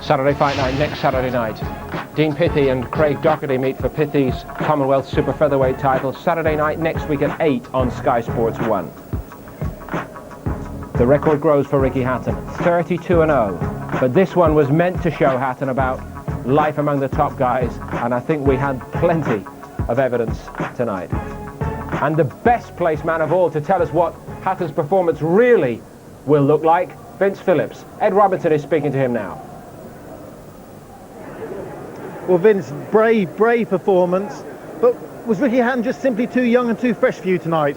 Saturday Fight Night next Saturday night. Dean Pithy and Craig Doherty meet for Pithy's Commonwealth Super Featherweight title Saturday night next week at 8 on Sky Sports 1. The record grows for Ricky Hatton, 32-0. But this one was meant to show Hatton about life among the top guys, and I think we had plenty of evidence tonight. And the best placed man of all to tell us what Hatton's performance really will look like, Vince Phillips. Ed Robinson is speaking to him now. Well, Vince, brave performance, but was Ricky Hatton just simply too young and too fresh for you tonight?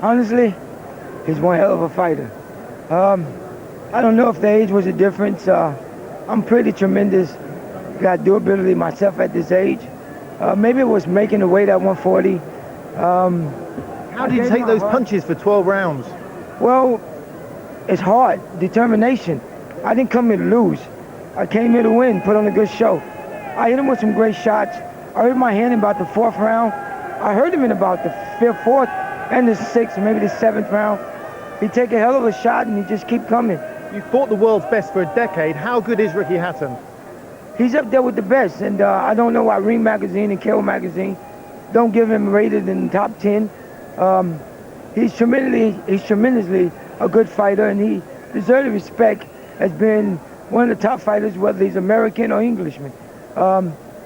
Honestly, he's one hell of a fighter. I don't know if the age was a difference. I'm pretty tremendous. Got durability myself at this age. Maybe it was making the weight at 140. How did you take those punches for 12 rounds? Well, it's hard. Determination. I didn't come here to lose. I came here to win, put on a good show. I hit him with some great shots. I hurt my hand in about the 4th round. I hurt him in about the 5th, 4th, and the 6th, maybe the 7th round. He take a hell of a shot and he just keep coming. You fought the world's best for a decade. How good is Ricky Hatton? He's up there with the best, and I don't know why Ring Magazine and KO Magazine don't give him rated in the top 10. He's tremendously a good fighter, and he deserves respect as being one of the top fighters, whether he's American or Englishman.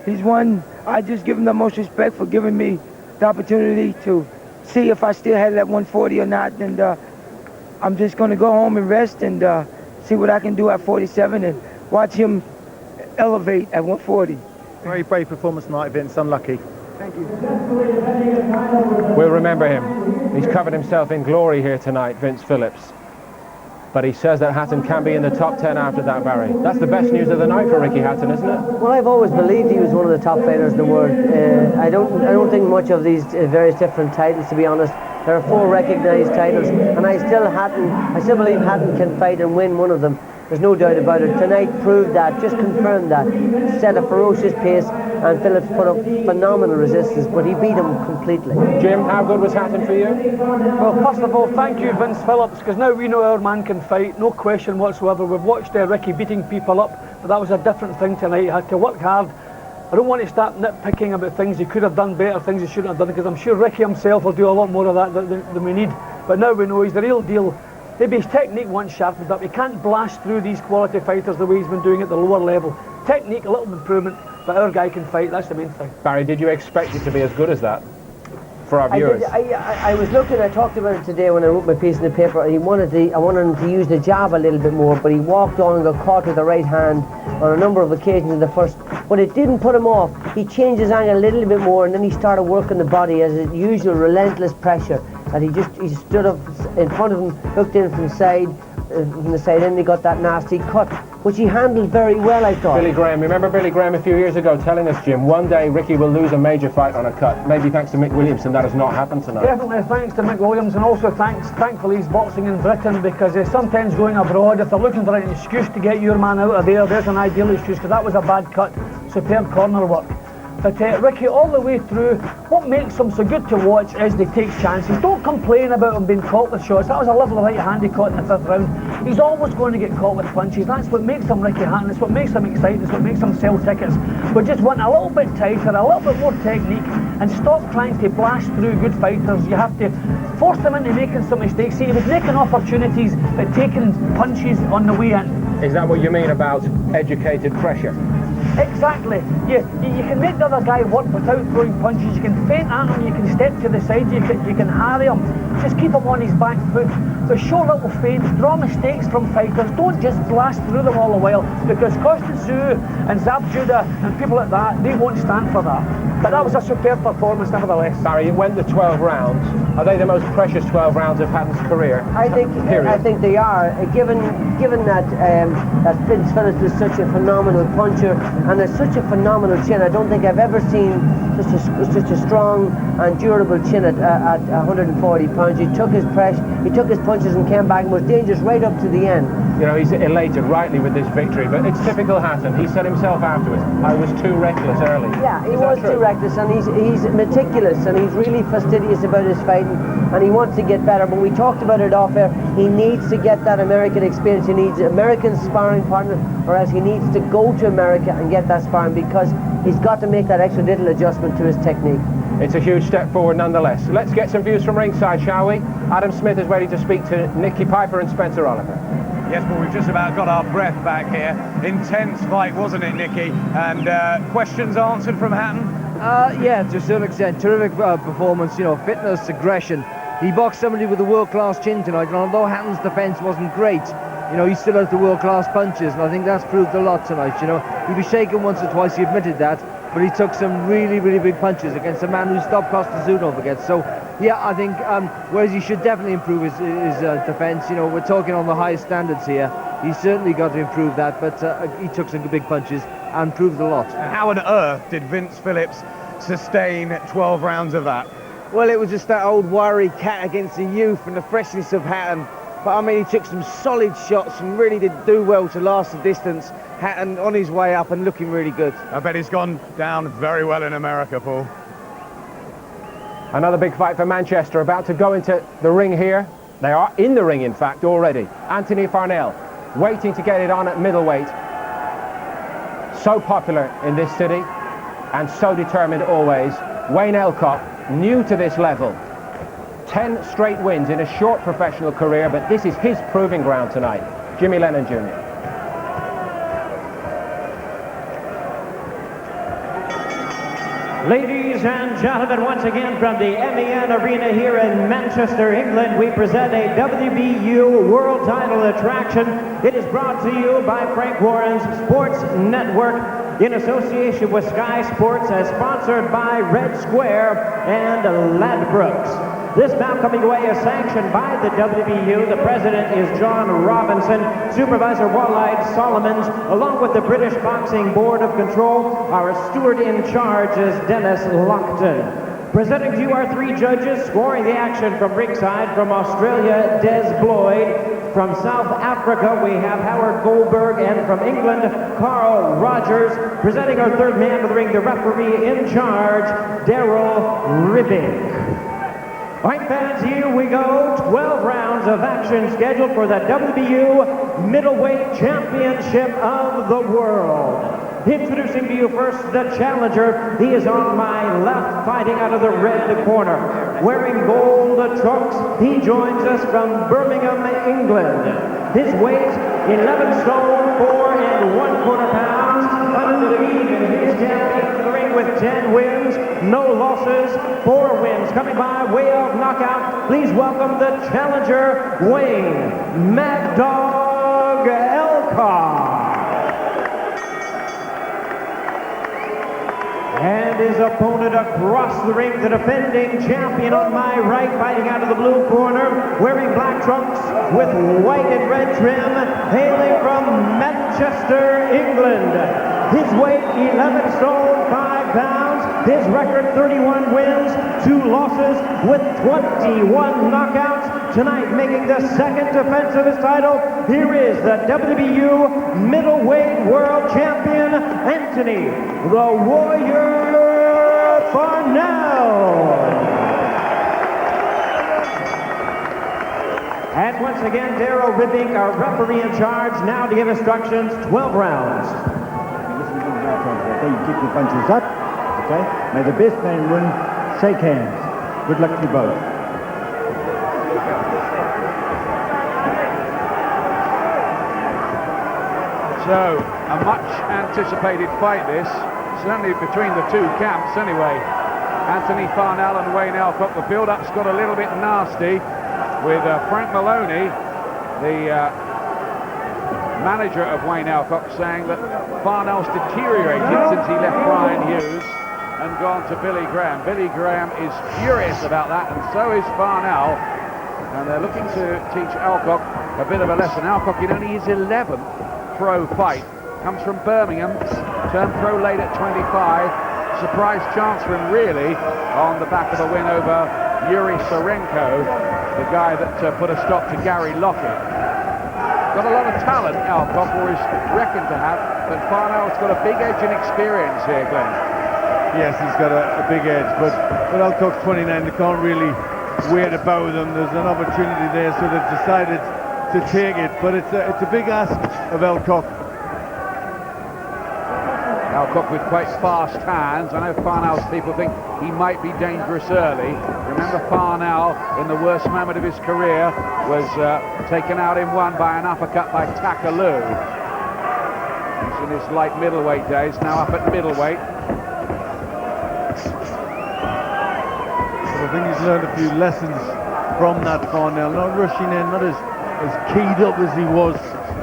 He's one, I just give him the most respect for giving me the opportunity to see if I still had that 140 or not, and I'm just going to go home and rest and see what I can do at 47 and watch him elevate at 140. Very brave performance tonight, Vince. Unlucky. Thank you. We'll remember him. He's covered himself in glory here tonight, Vince Phillips. But he says that Hatton can be in the top 10 after that, Barry. That's the best news of the night for Ricky Hatton, isn't it? Well, I've always believed he was one of the top fighters in the world. I don't think much of these various different titles, to be honest. There are 4 recognised titles, and I still believe Hatton can fight and win one of them. There's no doubt about it. Tonight proved that, just confirmed that. Set a ferocious pace, and Phillips put up phenomenal resistance, but he beat him completely. Jim, how good was Hatton for you? Well, first of all, thank you, Vince Phillips, because now we know our man can fight, no question whatsoever. We've watched Ricky beating people up, but that was a different thing tonight. He had to work hard. I don't want to start nitpicking about things he could have done better, things he shouldn't have done, because I'm sure Ricky himself will do a lot more of that than we need. But now we know he's the real deal. Maybe his technique once sharpened up. He can't blast through these quality fighters the way he's been doing at the lower level. Technique, a little improvement, but our guy can fight, that's the main thing. Barry, did you expect it to be as good as that for our viewers? I was looking, I talked about it today when I wrote my piece in the paper. I wanted him to use the jab a little bit more, but he walked on and got caught with the right hand on a number of occasions in the first, but it didn't put him off. He changed his angle a little bit more, and then he started working the body as his usual relentless pressure. And he stood up in front of him, hooked in from the side, and he got that nasty cut, which he handled very well, I thought. Billy Graham, remember Billy Graham a few years ago telling us, Jim, one day Ricky will lose a major fight on a cut. Maybe thanks to Mick Williamson, that has not happened tonight. Definitely thanks to Mick Williams, and also thankfully he's boxing in Britain, because sometimes going abroad, if they're looking for an excuse to get your man out of there's an ideal excuse, because that was a bad cut, superb corner work. But Ricky, all the way through, what makes him so good to watch is they take chances. Don't complain about him being caught with shots. That was a lovely right hand he caught in the 5th round. He's always going to get caught with punches. That's what makes him Ricky Hatton. It's what makes him exciting. It's what makes him sell tickets. But just want a little bit tighter, a little bit more technique, and stop trying to blast through good fighters. You have to force them into making some mistakes. See, he was making opportunities but taking punches on the way in. Is that what you mean about educated pressure? Exactly. You can make the other guy work without throwing punches. You can feint at him, you can step to the side, you can harry him. Just keep him on his back foot. But show little feints, draw mistakes from fighters. Don't just blast through them all the while, because Costa Tszyu and Zab Judah and people like that, they won't stand for that. But that was a superb performance nevertheless. Barry, it went the 12 rounds. Are they the most precious 12 rounds of Hatton's career? I think they are. Given that Vince Phillips is such a phenomenal puncher and has such a phenomenal chin, I don't think I've ever seen such a strong and durable chin at 140 pounds. He took his punches and came back and was dangerous right up to the end. You know, he's elated rightly with this victory, but it's typical Hatton. He said himself afterwards, I was too reckless early. Yeah, he was too reckless, and he's meticulous, and he's really fastidious about his fighting, and he wants to get better. But we talked about it off air. He needs to get that American experience. He needs American sparring partner, or else he needs to go to America and get that sparring, because he's got to make that extra little adjustment to his technique. It's a huge step forward nonetheless. Let's get some views from ringside, shall we? Adam Smith is ready to speak to Nicky Piper and Spencer Oliver. Yes, well, we've just about got our breath back here. Intense fight, wasn't it, Nicky? And questions answered from Hatton? Yeah, to a certain extent. Terrific performance, you know, fitness, aggression. He boxed somebody with a world-class chin tonight, and although Hatton's defence wasn't great, you know, he still has the world-class punches, and I think that's proved a lot tonight, you know. He was shaken once or twice, he admitted that, but he took some really, really big punches against a man who stopped Costa don't forget. So, yeah, I think, whereas he should definitely improve his defence, you know, we're talking on the highest standards here. He's certainly got to improve that, but he took some big punches and proved a lot. How on earth did Vince Phillips sustain 12 rounds of that? Well, it was just that old wiry cat against the youth and the freshness of Hatton. But I mean, he took some solid shots and really did do well to last the distance. Hatton on his way up and looking really good. I bet he's gone down very well in America, Paul. Another big fight for Manchester, about to go into the ring here. They are in the ring, in fact, already. Anthony Farnell, waiting to get it on at middleweight. So popular in this city, and so determined always. Wayne Elcock, new to this level. 10 straight wins in a short professional career, but this is his proving ground tonight. Jimmy Lennon Jr. Ladies and gentlemen, once again from the MEN Arena here in Manchester, England, we present a WBU World Title attraction. It is brought to you by Frank Warren's Sports Network in association with Sky Sports, as sponsored by Red Square and Ladbrokes. This bout coming away is sanctioned by the WBU. The president is John Robinson, Supervisor Wallide Solomons, along with the British Boxing Board of Control. Our steward in charge is Dennis Lockton. Presenting to you our three judges, scoring the action from ringside. From Australia, Des Bloyd. From South Africa, we have Howard Goldberg. And from England, Carl Rogers. Presenting our third man to the ring, the referee in charge, Daryl Ribbing. All right, fans, here we go. 12 rounds of action scheduled for the WBU Middleweight Championship of the World. Introducing to you first the challenger. He is on my left, fighting out of the red corner. Wearing gold trunks, he joins us from Birmingham, England. His weight, 11 stone, 4 1/4 pounds. Undefeated, his champion in the ring with 10 wins, no losses, 4 wins. Coming by way of knockout, please welcome the challenger, Wayne Mad Dog Elcock. And his opponent across the ring, the defending champion on my right, fighting out of the blue corner, wearing black trunks with white and red trim, hailing from Manchester, England. His weight, 11 stone, 5 pounds. His record, 31 wins, 2 losses, with 21 knockouts. Tonight, making the second defense of his title, here is the WBU Middleweight World Champion, Anthony the Warrior Farnell. And once again, Daryl Ribbing, our referee in charge, now to give instructions, 12 rounds. Okay, you keep your punches up. Okay, may the best man win. Shake hands. Good luck to you both. So, a much anticipated fight this, certainly between the two camps anyway. Anthony Farnell and Wayne Elcock. The build-up's got a little bit nasty with Frank Maloney, the manager of Wayne Elcock, saying that Farnell's deteriorated since he left Brian Hughes and gone to Billy Graham. Billy Graham is furious about that, and so is Farnell. And they're looking to teach Elcock a bit of a lesson. Elcock in only his 11th pro fight. Comes from Birmingham, turned pro late at 25, surprise chance for him, really, on the back of a win over Yuri Sorenko, the guy that put a stop to Gary Lockett. Got a lot of talent, Elcock, or is reckoned to have, but Farnell's got a big edge in experience here, Glenn. Yes, he's got a big edge, but Elcock's 29, they can't really wait about them. There's an opportunity there, so they've decided to take it, but it's a big ask of Elcock. Elcock with quite fast hands. I know Farnell's people think he might be dangerous early. Remember, Farnell, in the worst moment of his career, was taken out in one by an uppercut by Takaloo. He's in his light middleweight days, now up at middleweight. I think he's learned a few lessons from that Farnell, not rushing in, not as keyed up as he was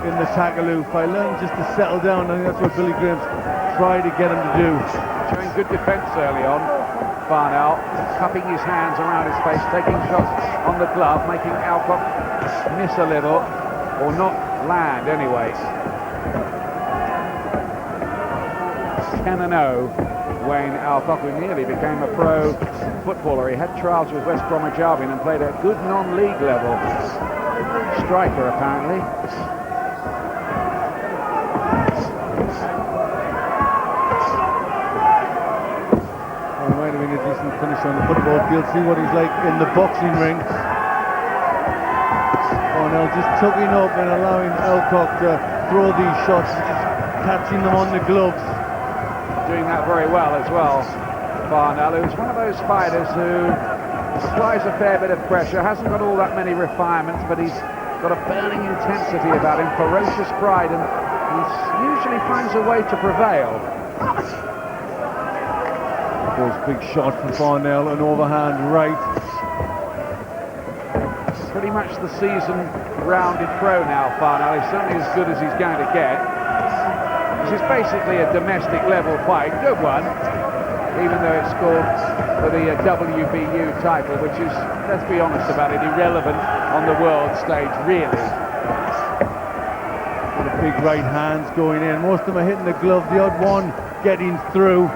in the Takaloo fight, learning just to settle down. I think that's what Billy Graham's tried to get him to do. Showing good defence early on, Farnell, cupping his hands around his face, taking shots on the glove, making Elcock miss a little, or not land anyway. 10-0. Wayne Elcock, who nearly became a pro footballer. He had trials with West Bromwich Albion and played at good non-league level. Striker, apparently. Well, it might have been a decent finish on the football field. See what he's like in the boxing ring. Farnell just tucking up and allowing Elcock to throw these shots, just catching them on the gloves. Doing that very well as well, Farnell, who's one of those fighters who applies a fair bit of pressure, hasn't got all that many refinements, but he's got a burning intensity about him, ferocious pride, and he usually finds a way to prevail. Goes big shot from Farnell, an overhand right. Pretty much the seasoned rounded pro now, Farnell. He's certainly as good as he's going to get. This is basically a domestic level fight, good one, even though it's called for the WBU title, which is, let's be honest about it, irrelevant on the world stage, really. With the big right hands going in, most of them are hitting the glove, the odd one getting through.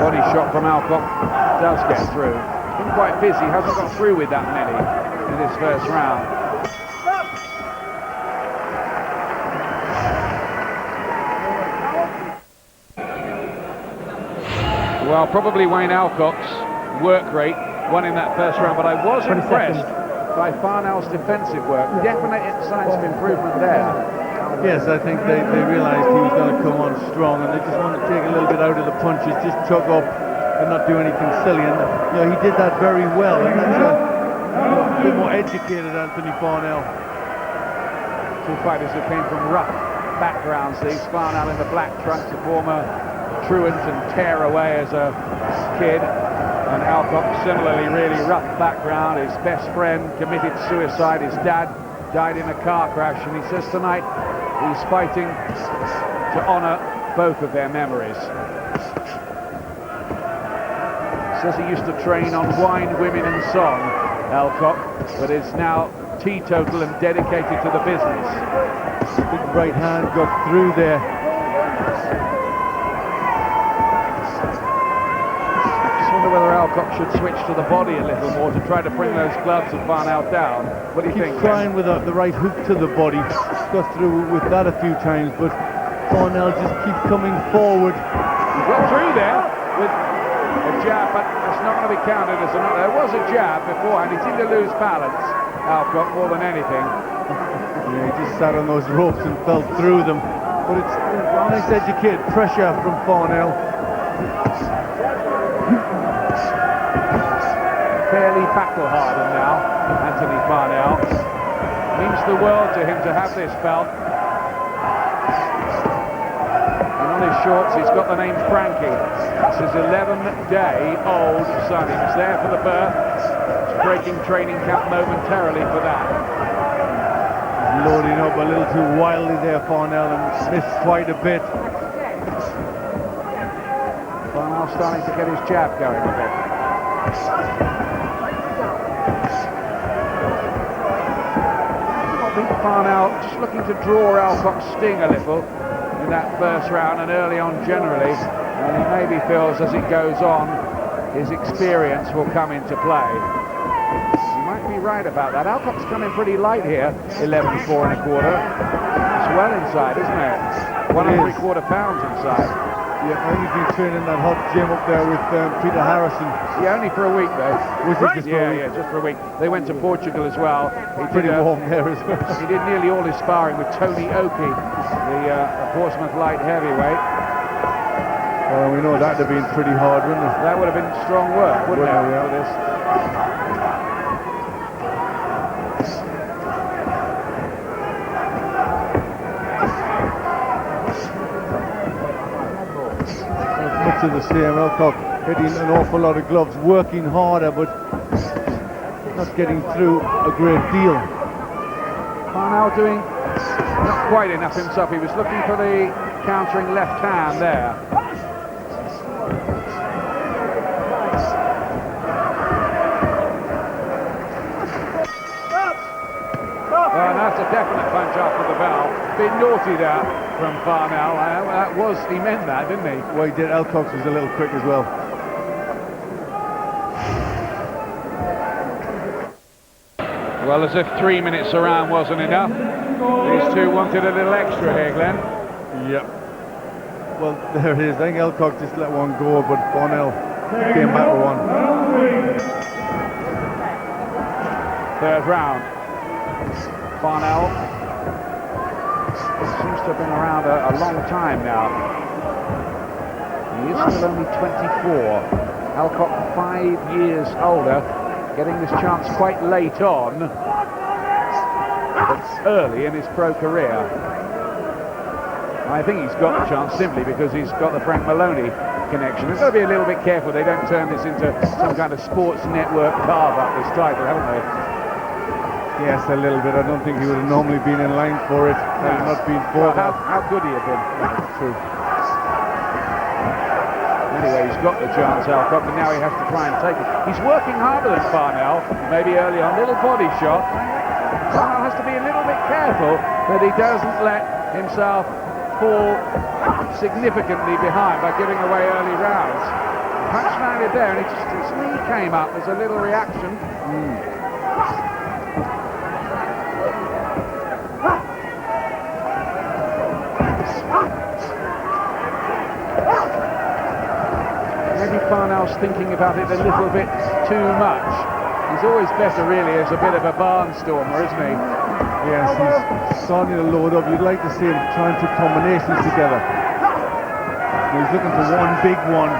Body shot from Elcock does get through. Been quite busy, hasn't got through with that many in this first round. Well, probably Wayne Elcock's work rate won in that first round, but I was impressed by Farnell's defensive work. Definite signs of improvement there. Yes, I think they realised he was going to come on strong, and they just wanted to take a little bit out of the punches, just chuck up and not do anything silly, and he did that very well, and that's a bit more educated Anthony Farnell. Two fighters who came from rough backgrounds, these. Farnell in the black trunks, a former truant and tearaway as a kid, and Elcock similarly really rough background. His best friend committed suicide, his dad died in a car crash, and he says tonight he's fighting to honour both of their memories. Says he used to train on wine, women and song, Elcock, but is now teetotal and dedicated to the business. Big right hand got through there. Just wonder whether Elcock should switch to the body a little more to try to bring those gloves of Farnell down. What do you think? He's trying with the right hook to the body. Got through with that a few times, but Farnell just keeps coming forward. He got through there with a jab, but it's not going to be counted as a knock. There was a jab beforehand. He seemed to lose balance, Elcock, more than anything. Yeah, he just sat on those ropes and fell through them. But it's nice educated pressure from Farnell. Fairly battle-hardened now, Anthony Farnell. Means the world to him to have this belt. And on his shorts he's got the name Frankie. It's his 11-day-old son. He was there for the birth. He's breaking training camp momentarily for that. He's loading up a little too wildly there, Farnell, and missed quite a bit. Farnell starting to get his jab going a bit. think Farnell just looking to draw Elcock's sting a little in that first round and early on generally, and he maybe feels as it goes on his experience will come into play. You might be right about that. Elcock's coming pretty light here, 11.4 1/4. It's well inside, isn't it? 1 3/4 pounds inside. Yeah, I think he's been training that hot gym up there with Peter Harrison. Yeah, only for a week though. Was it just for a week? Yeah, just for a week. They went to Portugal as well. He Pretty warm there as well. He did nearly all his sparring with Tony Oakey, the Portsmouth light heavyweight. Well, we know that'd have been pretty hard, wouldn't it? That would have been strong work, wouldn't it, Yeah. for this? Much of the same. Elcock hitting an awful lot of gloves, working harder, but not getting through a great deal. Farnell doing not quite enough himself. He was looking for the countering left hand there. Well, that's a definite punch after the bell. Bit naughty there from Farnell. That was, he meant that, didn't he? Well, he did. Elcock was a little quick as well. Well, as if 3 minutes around wasn't enough. These two wanted a little extra here, Glenn. Yep. Well, there it is. I think Elcock just let one go, but Farnell came back with one. Third round. Farnell seems to have been around a long time now. He is still only 24. Elcock 5 years older, getting this chance quite late on, but early in his pro career. I think he's got the chance simply because he's got the Frank Maloney connection. They've got to be a little bit careful they don't turn this into some kind of sports network carve-up, this title, haven't they? Yes, a little bit. I don't think he would have normally been in line for it had it not been for that. How good he had been. That's true. Anyway, he's got the chance, Elcock, and now he has to try and take it. He's working harder than Farnell, maybe early on. Little body shot. Farnell has to be a little bit careful that he doesn't let himself fall significantly behind by giving away early rounds. Punch landed there, and his knee came up. There's a little reaction. Maybe Farnell's thinking about it a little bit too much. He's always better really as a bit of a barnstormer, isn't he? Yes, he's starting to load up. You'd like to see him trying to combinations together. He's looking for one big one.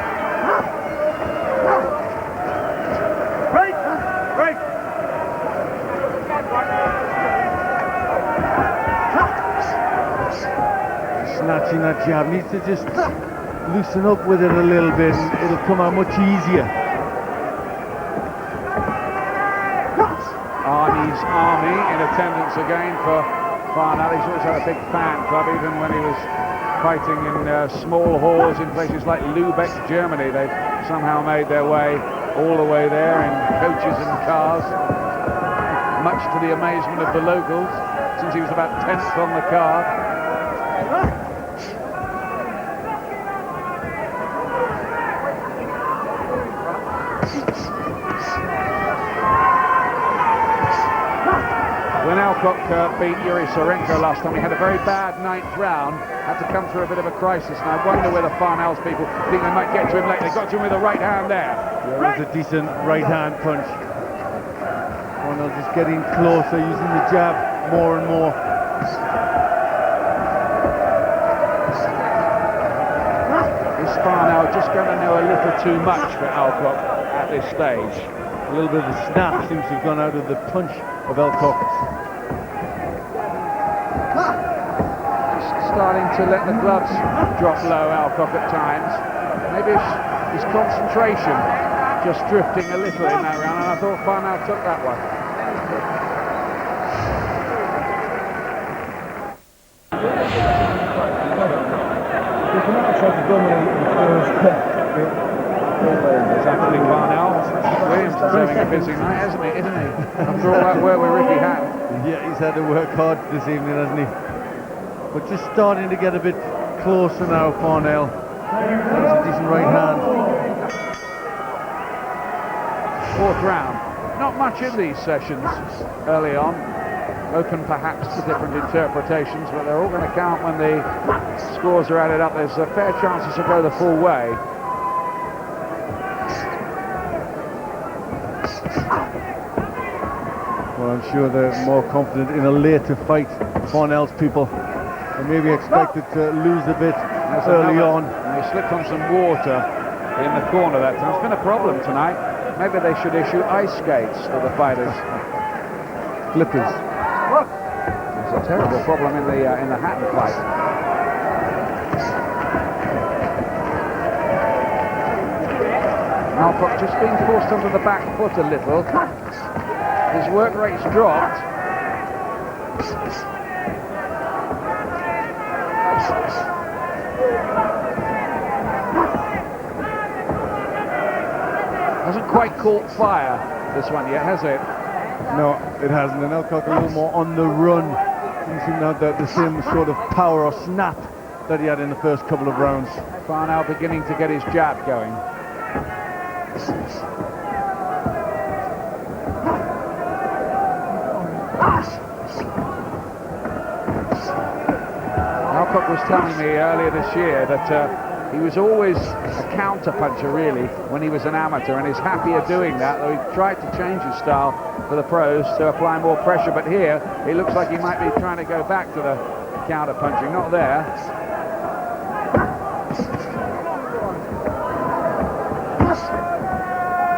Snatching that jab, needs to just loosen up with it a little bit and it'll come out much easier. Arnie's Army in attendance again for Farnell. He's always had a big fan club, even when he was fighting in small halls in places like Lübeck, Germany. They've somehow made their way all the way there in coaches and cars, much to the amazement of the locals, since he was about 10th on the card. When Elcock beat Yuri Sorenko last time, he had a very bad 9th round, had to come through a bit of a crisis, and I wonder whether Farnell's people think they might get to him late. They got to him with a right hand there. Yeah, that's a decent right hand punch. Farnell just getting closer, using the jab more and more. Is Farnell just going to know a little too much for Elcock at this stage? A little bit of the snap seems to have gone out of the punch of Elcock. Starting to let the gloves drop low, Elcock, at times. Maybe his concentration just drifting a little in that round, and I thought Farnell took that one. It's actually Farnell. Williams having a busy night, isn't he? After all that work with Ricky Hatton. Yeah, he's had to work hard this evening, hasn't he? But just starting to get a bit closer now, Farnell. That was a decent right hand. Fourth round. Not much in these sessions early on. Open perhaps to different interpretations, but they're all going to count when the scores are added up. There's a fair chance this will go the full way. Well, I'm sure they're more confident in a later fight, Farnell's people. They maybe expected to lose a bit early on. And they slipped on some water in the corner that time. It's been a problem tonight. Maybe they should issue ice skates for the fighters. Flippers. It's a terrible problem in the Hatton fight. Elcock just being forced onto the back foot a little. His work rate's dropped. Hasn't quite caught fire, this one yet, has it? No, it hasn't. And Elcock a little more on the run. Didn't seem to have the same sort of power or snap that he had in the first couple of rounds. Farnell beginning to get his jab going. Elcock was telling me earlier this year that he was always a counter-puncher, really, when he was an amateur, and he's happier doing that, though he tried to change his style for the pros to apply more pressure. But here, it looks like he might be trying to go back to the counter-punching. Not there.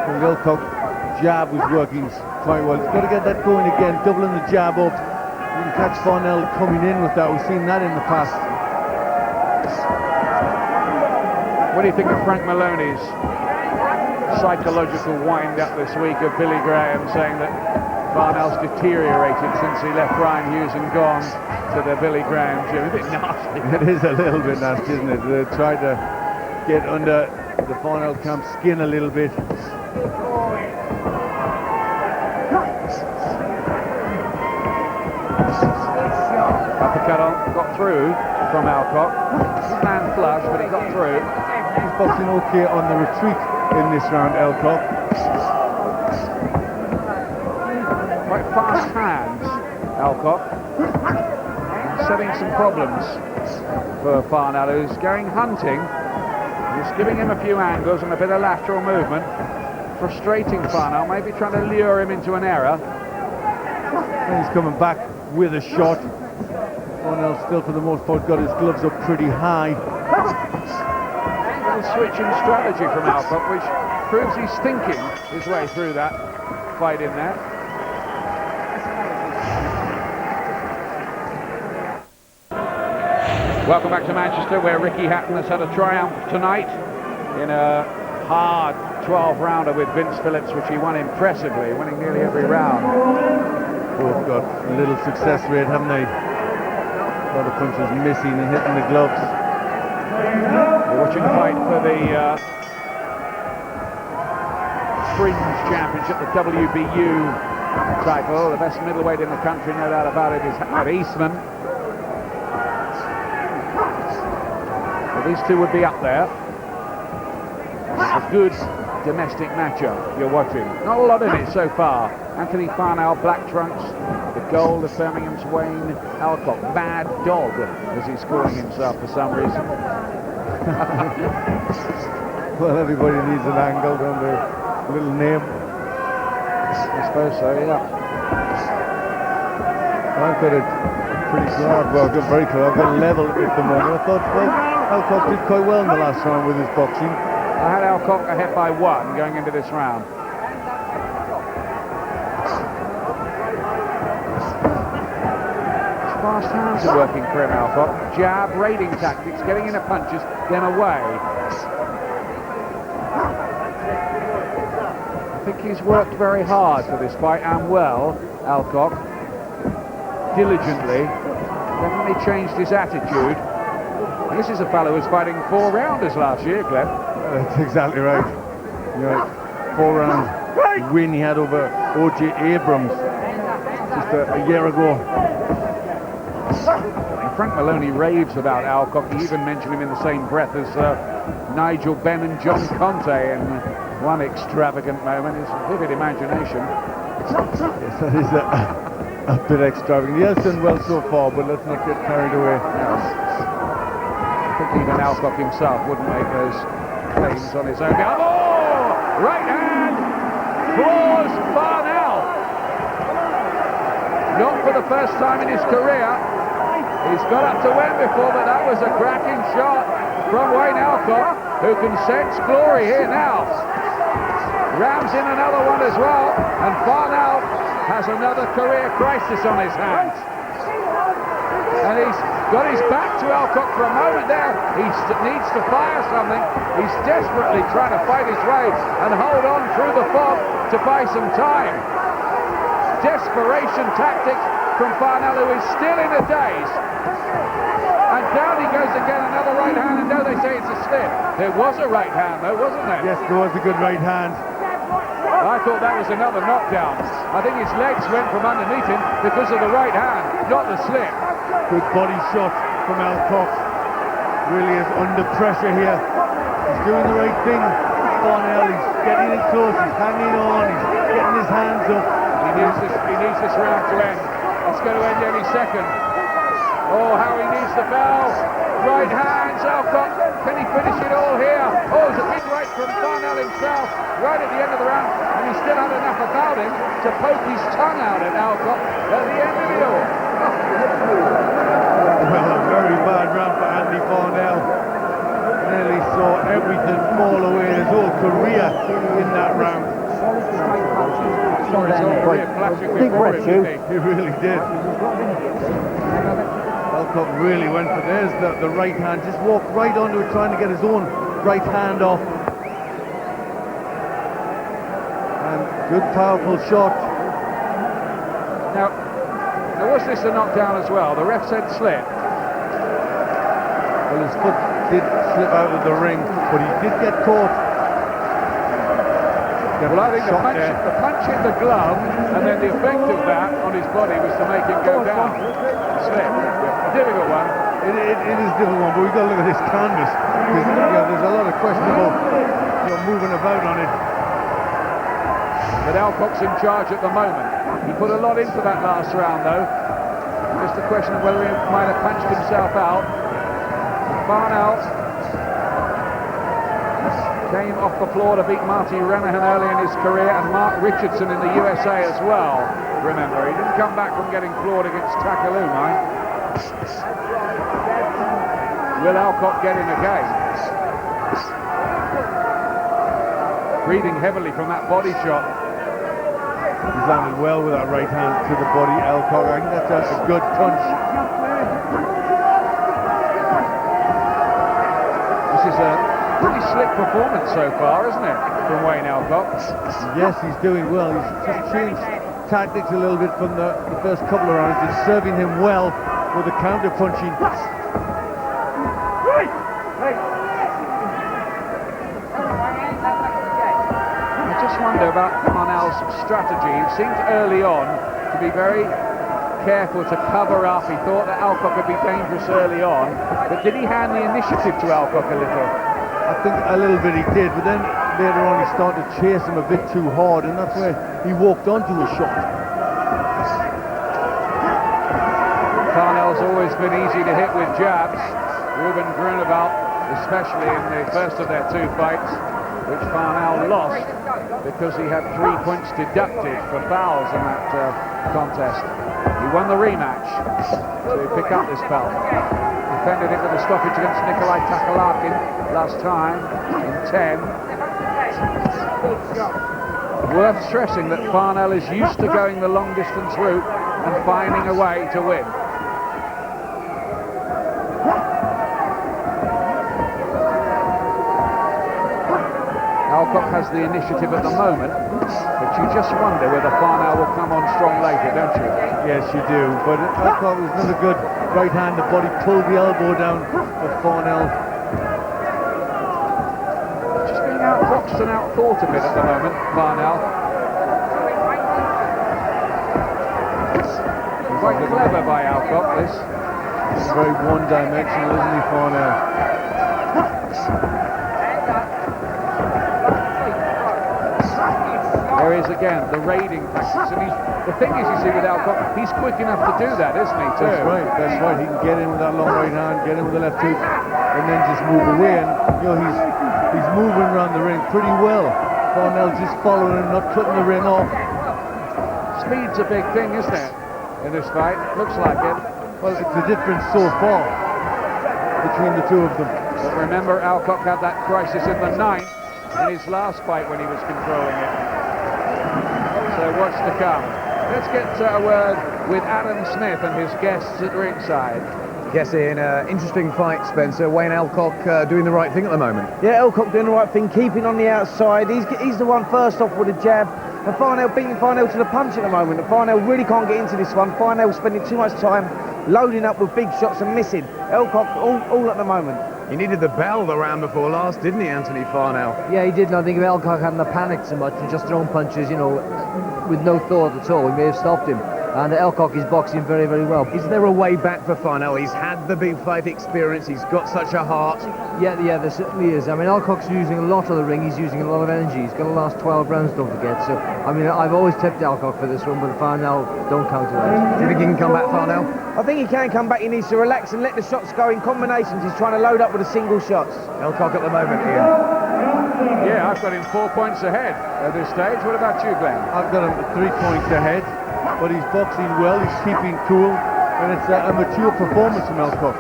The Elcock jab was working quite well. He's got to get that going again, doubling the jab up. You can catch Farnell coming in with that. We've seen that in the past. What do you think of Frank Maloney's psychological wind-up this week of Billy Graham saying that Farnell's deteriorated since he left Ryan Hughes and gone to the Billy Graham gym? A bit nasty. It is a little bit nasty, isn't it? They tried to get under the Farnell camp skin a little bit. Uppercut on, got through from Elcock. Didn't land flush, but he got through. He's boxing okay on the retreat in this round, Elcock. Quite fast hands, Elcock. Setting some problems for Farnell, who's going hunting. He's giving him a few angles and a bit of lateral movement. Frustrating Farnell, maybe trying to lure him into an error. And he's coming back with a shot. Farnell still, for the most part, got his gloves up pretty high. A little switch in strategy from Elcock, which proves he's thinking his way through that fight in there. Welcome back to Manchester, where Ricky Hatton has had a triumph tonight in a hard 12-rounder with Vince Phillips, which he won impressively, winning nearly every round. Both got a little success rate, haven't they? A lot of punches missing and hitting the gloves. We're watching the fight for the Fringe Championship, the WBU title. The best middleweight in the country, no doubt about it, is at Eastman. Well, these two would be up there. A good domestic matchup you're watching. Not a lot in it so far. Anthony Farnell, black trunks, the gold of Birmingham's Wayne Elcock. Mad Dog, as he's calling himself for some reason. Well, everybody needs an angle, don't they? A little name. I suppose so, yeah. I've got it pretty close. Well, I've got very close. I've got level at the moment. I thought, well, Elcock did quite well in the last round with his boxing. I had Elcock ahead by 1 going into this round. Fast hands are working for him, Elcock. Jab, raiding tactics, getting into punches, then away. I think he's worked very hard for this fight, and well, Elcock. Diligently. Definitely changed his attitude. And this is a fellow who was fighting 4 rounders last year, Glenn. That's exactly right. You know, 4 rounds win he had over O.J. Abrams just a year ago. Frank Maloney raves about Elcock. He even mentioned him in the same breath as Nigel Benn and John Conte in one extravagant moment. His vivid imagination. Yes, that is a bit extravagant. He has done well so far, but let's not get carried away. I think even Elcock himself wouldn't make those claims on his own. Oh! Right hand! Floors Farnell! Not for the first time in his career. He's got up to Wen before, but that was a cracking shot from Wayne Elcock, who can sense glory here now. Rams in another one as well, and Farnell has another career crisis on his hands. And he's got his back to Elcock for a moment there. He needs to fire something. He's desperately trying to fight his way and hold on through the fog to buy some time. Desperation tactics from Farnell, who is still in a daze. And down he goes again, another right hand, and now they say it's a slip. There was a right hand though, wasn't there? Yes, there was a good right hand. I thought that was another knockdown. I think his legs went from underneath him because of the right hand, not the slip. Good body shot from Elcock. Really is under pressure here. He's doing the right thing. Farnell, he's getting in close, he's hanging on, he's getting his hands up. He needs this round to end. It's going to end any second. Oh, how he needs the bell. Right hands, Elcock. Can he finish it all here? Oh, it's a big right from Farnell himself, right at the end of the round, and he still had enough about him to poke his tongue out at Elcock at the end of it all. Well, a very bad round for Andy Farnell. Nearly saw everything fall away, his whole career in that round. Big breath, Hugh. He really did. Elcock really went for the right hand, just walked right onto it, trying to get his own right hand off. And good, powerful shot. Now was this a knockdown as well? The ref said slip. Well, his foot did slip out of the ring, but he did get caught. Well, I think the punch hit the glove, and then the effect of that on his body was to make him go down. Slip. Difficult one. It is a difficult one, but we've got to look at this canvas, because there's a lot of questionable moving about on it. But Elcock's in charge at the moment. He put a lot into that last round, though. Just a question of whether he might have punched himself out. Farnell came off the floor to beat Marty Renahan early in his career, and Mark Richardson in the USA as well. Remember, he didn't come back from getting floored against Takalou, mind. Will Elcock get in again? Breathing heavily from that body shot. He's landed well with that right hand to the body, Elcock. I think that's a good punch. This is a pretty slick performance so far, isn't it, from Wayne Elcock? Yes, he's doing well. He's just changed tactics a little bit from the first couple of rounds. It's serving him well with the counter punching. I just wonder about Farnell's strategy. He seemed early on to be very careful to cover up. He thought that Elcock would be dangerous early on, but did he hand the initiative to Elcock a little? I think a little bit he did, but then later on he started to chase him a bit too hard, and that's where he walked onto a shot. Farnell's always been easy to hit with jabs. Ruben Grunewald, especially in the first of their two fights, which Farnell lost because he had 3 points deducted for fouls in that contest. He won the rematch to pick up this belt. Defended it with a stoppage against Nikolai Takalakin last time in 10. Worth stressing that Farnell is used to going the long distance route and finding a way to win. Elcock has the initiative at the moment, but you just wonder whether Farnell will come on strong later, don't you? Yes, you do, but Elcock was another good right hand. The body pulled the elbow down for Farnell. Just being out boxed and out-thought a bit at the moment, Farnell. Quite clever by Elcock, this. He's very one-dimensional, isn't he, Farnell? There is again the raiding practice, and the thing is, you see, with Elcock, he's quick enough to do that, isn't he? Too? That's right. He can get in with that long right hand, get in with the left hook, and then just move away. And he's moving around the ring pretty well. Farnell's just following him, not cutting the ring off. Speed's a big thing, isn't it, in this fight? Looks like it. Well, it's the difference so far between the two of them. But remember, Elcock had that crisis in the 9th in his last fight when he was controlling it. So what's to come? Let's get a word with Adam Smith and his guests at ringside. Yes, Ian, interesting fight, Spencer. Wayne Elcock doing the right thing at the moment. Yeah, Elcock doing the right thing, keeping on the outside. He's the one first off with a jab. And Farnell beating Farnell to the punch at the moment. And Farnell really can't get into this one. Farnell spending too much time loading up with big shots and missing. Elcock all at the moment. He needed the bell the round before last, didn't he, Anthony Farnell? Yeah, he did. And I think if Elcock hadn't panicked so much and just thrown punches, you know, with no thought at all, he may have stopped him. And Elcock is boxing very, very well. Is there a way back for Farnell? He's had the big fight experience. He's got such a heart. Yeah, there certainly is. I mean, Elcock's using a lot of the ring. He's using a lot of energy. He's got to last 12 rounds, don't forget. So, I mean, I've always tipped Elcock for this one, but Farnell don't count it out. Do you think he can come back, Farnell? I think he can come back. He needs to relax and let the shots go in combinations. He's trying to load up with the single shots. Elcock at the moment, Ian. Yeah, I've got him 4 points ahead at this stage. What about you, Glenn? I've got him 3 points ahead, but he's boxing well, he's keeping cool, and it's a mature performance from Elcock.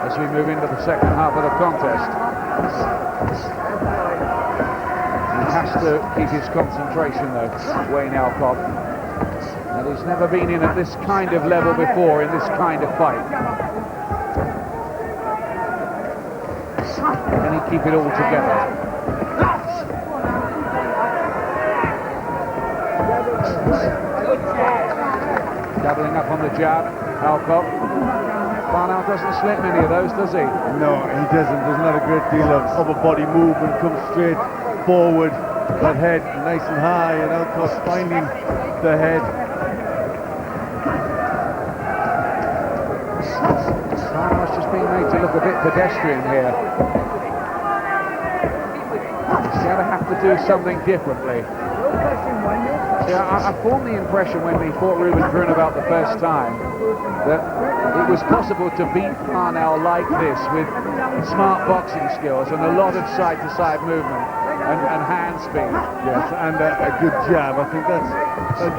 As we move into the second half of the contest, he has to keep his concentration though, Wayne Elcock. And he's never been in at this kind of level before, in this kind of fight. Can he keep it all together? Doubling up on the jab, Elcock. Farnell doesn't slip many of those, does he? No, he doesn't. There's not a great deal of upper body movement. Comes straight forward, that head nice and high, and Elcock finding the head. Farnell's just being made to look a bit pedestrian here. He's going to have to do something differently. Yeah, I formed the impression when he fought Ruben Brunnevault the first time that it was possible to beat Farnell like this with smart boxing skills and a lot of side-to-side movement and hand speed. Yes, and a good jab. I think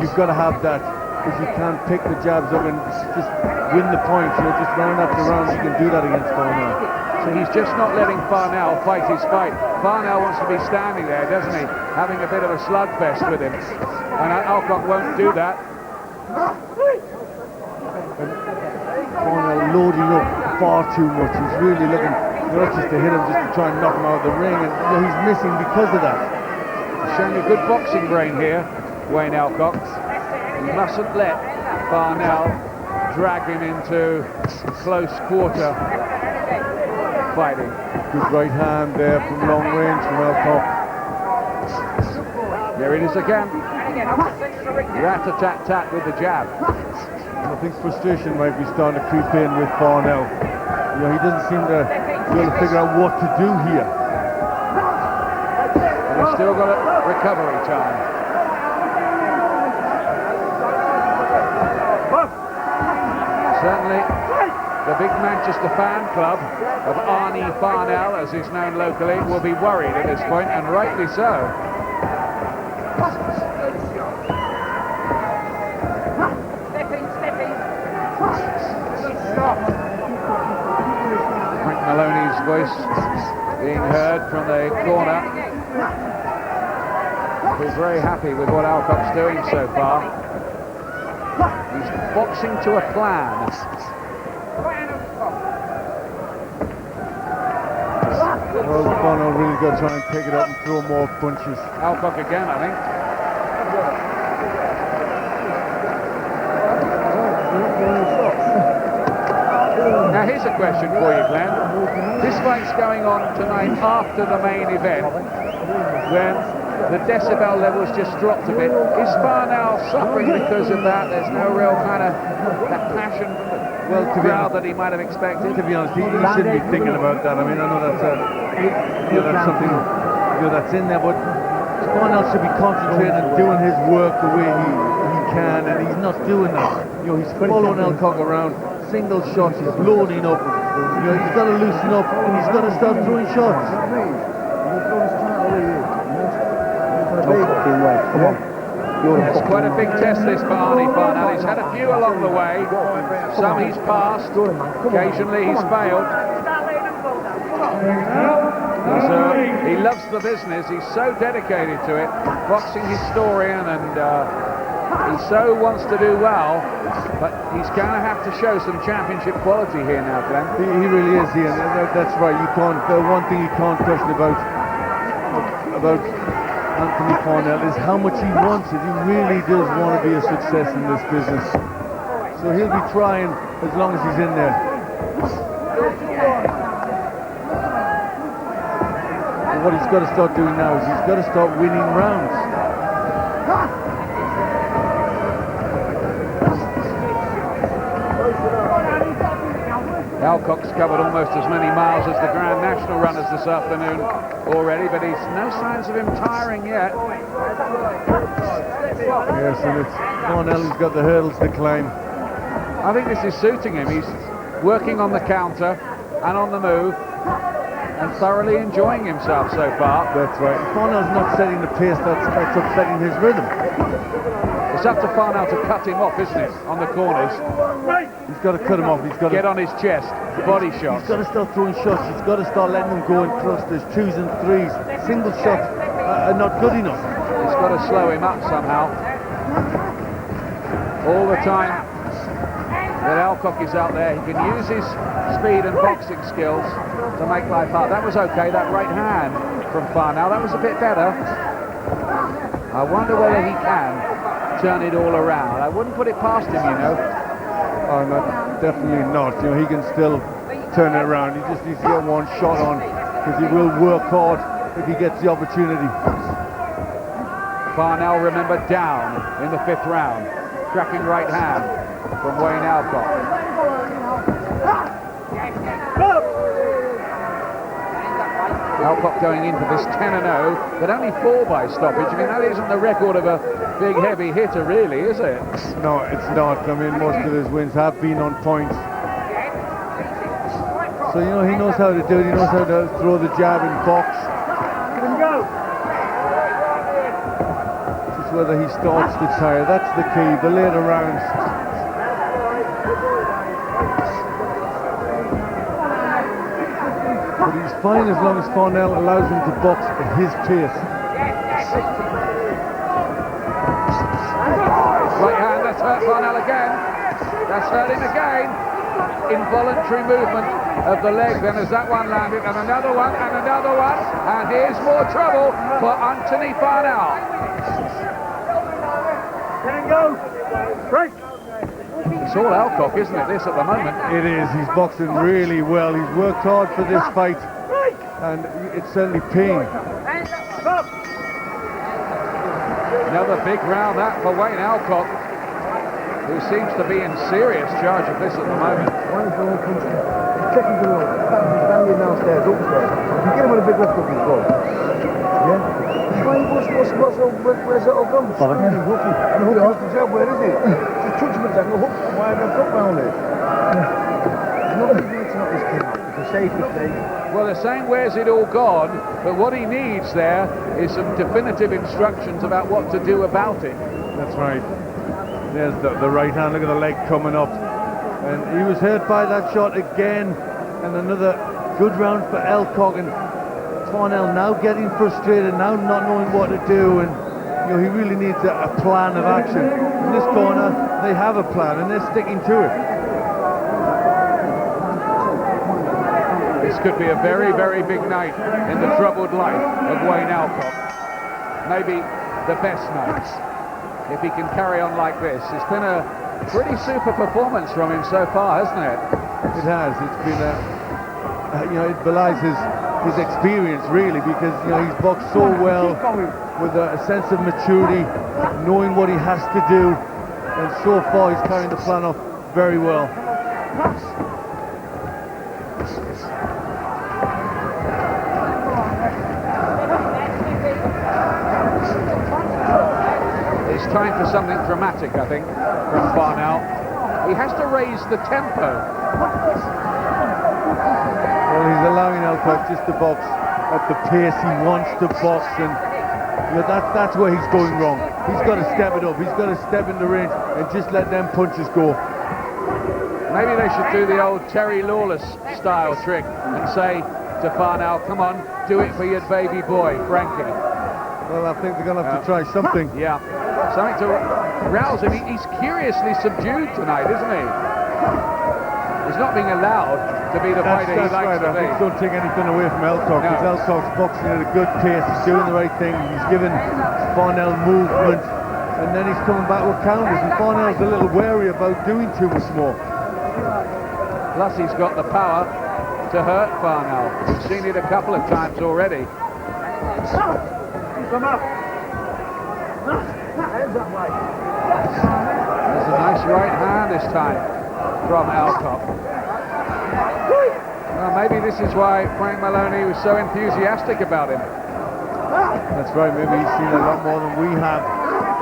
you've got to have that, because you can't pick the jabs up and just win the points. You know, just round after round, you can do that against Farnell. So he's just not letting Farnell fight his fight. Farnell wants to be standing there, doesn't he? Having a bit of a slugfest with him. And Elcock won't do that. And Farnell loading up far too much. He's really looking not just to hit him, just to try and knock him out of the ring. And you know, he's missing because of that. He's showing a good boxing brain here, Wayne Elcock. He mustn't let Farnell drag him into close quarter fighting. Good right hand there from long range from Elcock. There it is again. Rat-a-tat-tat with the jab. And I think frustration might be starting to creep in with Farnell. You know, he doesn't seem to be able to figure out what to do here. And he's still got a recovery time. Certainly, the big Manchester fan club of Arnie Farnell, as he's known locally, will be worried at this point, and rightly so. Frank Maloney's voice being heard from the corner. He's very happy with what Elcock's doing so far. He's boxing to a plan. Well, Farnell really got to try and pick it up and throw more punches. Elcock again, I think. Now here's a question for you, Glenn. This fight's going on tonight after the main event. when the decibel levels just dropped a bit. Is Farnell suffering because of that? There's no real kind of that passion from the crowd that he might have expected. To be honest, he shouldn't be thinking about that. I mean, I know that's that's something that's in there, but Farnell should be concentrating on doing his work the way he can, and he's not doing that. He's following Elcock around, single shots, he's loading up. He's got to loosen up and he's got to start throwing shots. It's quite a big test this for Arnie Farnell. He's had a few along the way. Some he's passed, occasionally he's failed. He loves the business, he's so dedicated to it, boxing historian, and he so wants to do well, but he's going to have to show some championship quality here now, Glenn. He really is, Ian. That's right. You can't. One thing you can't question about Anthony Farnell is how much he wants it. He really does want to be a success in this business. So he'll be trying as long as he's in there. But what he's got to start doing now is he's got to start winning rounds. Elcock's covered almost as many miles as the Grand National runners this afternoon already, but he's no signs of him tiring yet. Yes, and it's Farnell who's got the hurdles to climb. I think this is suiting him. He's working on the counter and on the move and thoroughly enjoying himself so far. That's right. Farnell's not setting the pace that's upsetting his rhythm. It's up to Farnell to cut him off, isn't it, on the corners? He's got to cut him off. He's got to get on his chest, body shots. He's got to start throwing shots. He's got to start letting them go in clusters, 2s and 3s. Single shots are not good enough. He's got to slow him up somehow. All the time that Elcock is out there, he can use his speed and boxing skills to make life hard. That was okay, that right hand from Farnell, that was a bit better. I wonder whether he can turn it all around. I wouldn't put it past him, you know. Oh, no, definitely not. He can still turn it around. He just needs to get one shot on, because he will work hard if he gets the opportunity. Farnell, remember, down in the 5th round. Cracking right hand from Wayne Elcock. Elcock going into this 10-0, but only 4 by stoppage. I mean, that isn't the record of a big heavy hitter, really, is it? No, it's not. I mean, most of his wins have been on points. So, he knows how to do it. He knows how to throw the jab and box. Just whether he starts to tire. That's the key, the later rounds. But he's fine as long as Farnell allows him to box at his pace. Right hand, that's hurt Farnell again. That's hurt him again. Involuntary movement of the leg then as that one landed, and another one, and here's more trouble for Anthony Farnell. It's all Elcock, isn't it, this at the moment? It is. He's boxing really well. He's worked hard for this fight, and it's certainly paying. Another big round that for Wayne Elcock, who seems to be in serious charge of this at the moment. Checking the road. Stand downstairs, upstairs. You get him with a big left hook as well. Yeah? Where's that all gone? Where is it? Just touch him and say, no hook. Why have I got round it? There's no reason to not this kid out. It's a safety thing. Well, they're saying where's it all gone, but what he needs there is some definitive instructions about what to do about it. That's right. There's the right hand, look at the leg coming up. And he was hurt by that shot again. And another good round for Elcock. And Farnell now getting frustrated, now not knowing what to do. And he really needs a plan of action. In this corner, they have a plan and they're sticking to it. This could be a very, very big night in the troubled life of Wayne Elcock. Maybe the best nights, if he can carry on like this. It's been a pretty super performance from him so far, hasn't it? It has. It's been it belies his his experience, really, because he's boxed so well with a sense of maturity, knowing what he has to do, and so far he's carrying the plan off very well. It's time for something dramatic, I think, from Farnell. He has to raise the tempo. Well, he's allowing Elcock just to box at the pace he wants to box, and that's where he's going wrong. He's got to step it up. He's got to step in the range and just let them punches go. Maybe they should do the old Terry Lawless style trick and say to Farnell, come on, do it for your baby boy, Frankie. Well, I think they're going to have to try something. Yeah, something to rouse him. He's curiously subdued tonight, isn't he? He's not being allowed to be the fighter he likes to be. I think don't take anything away from Elcock, because Elcock's boxing at a good pace. He's doing the right thing. He's giving Farnell movement, and then he's coming back with counters, and Farnell's a little wary about doing too much more. Plus he's got the power to hurt Farnell. We've seen it a couple of times already. Come up. There's a nice right hand this time from Elcock. Well, maybe this is why Frank Maloney was so enthusiastic about him. That's right, maybe he's seen a lot more than we have.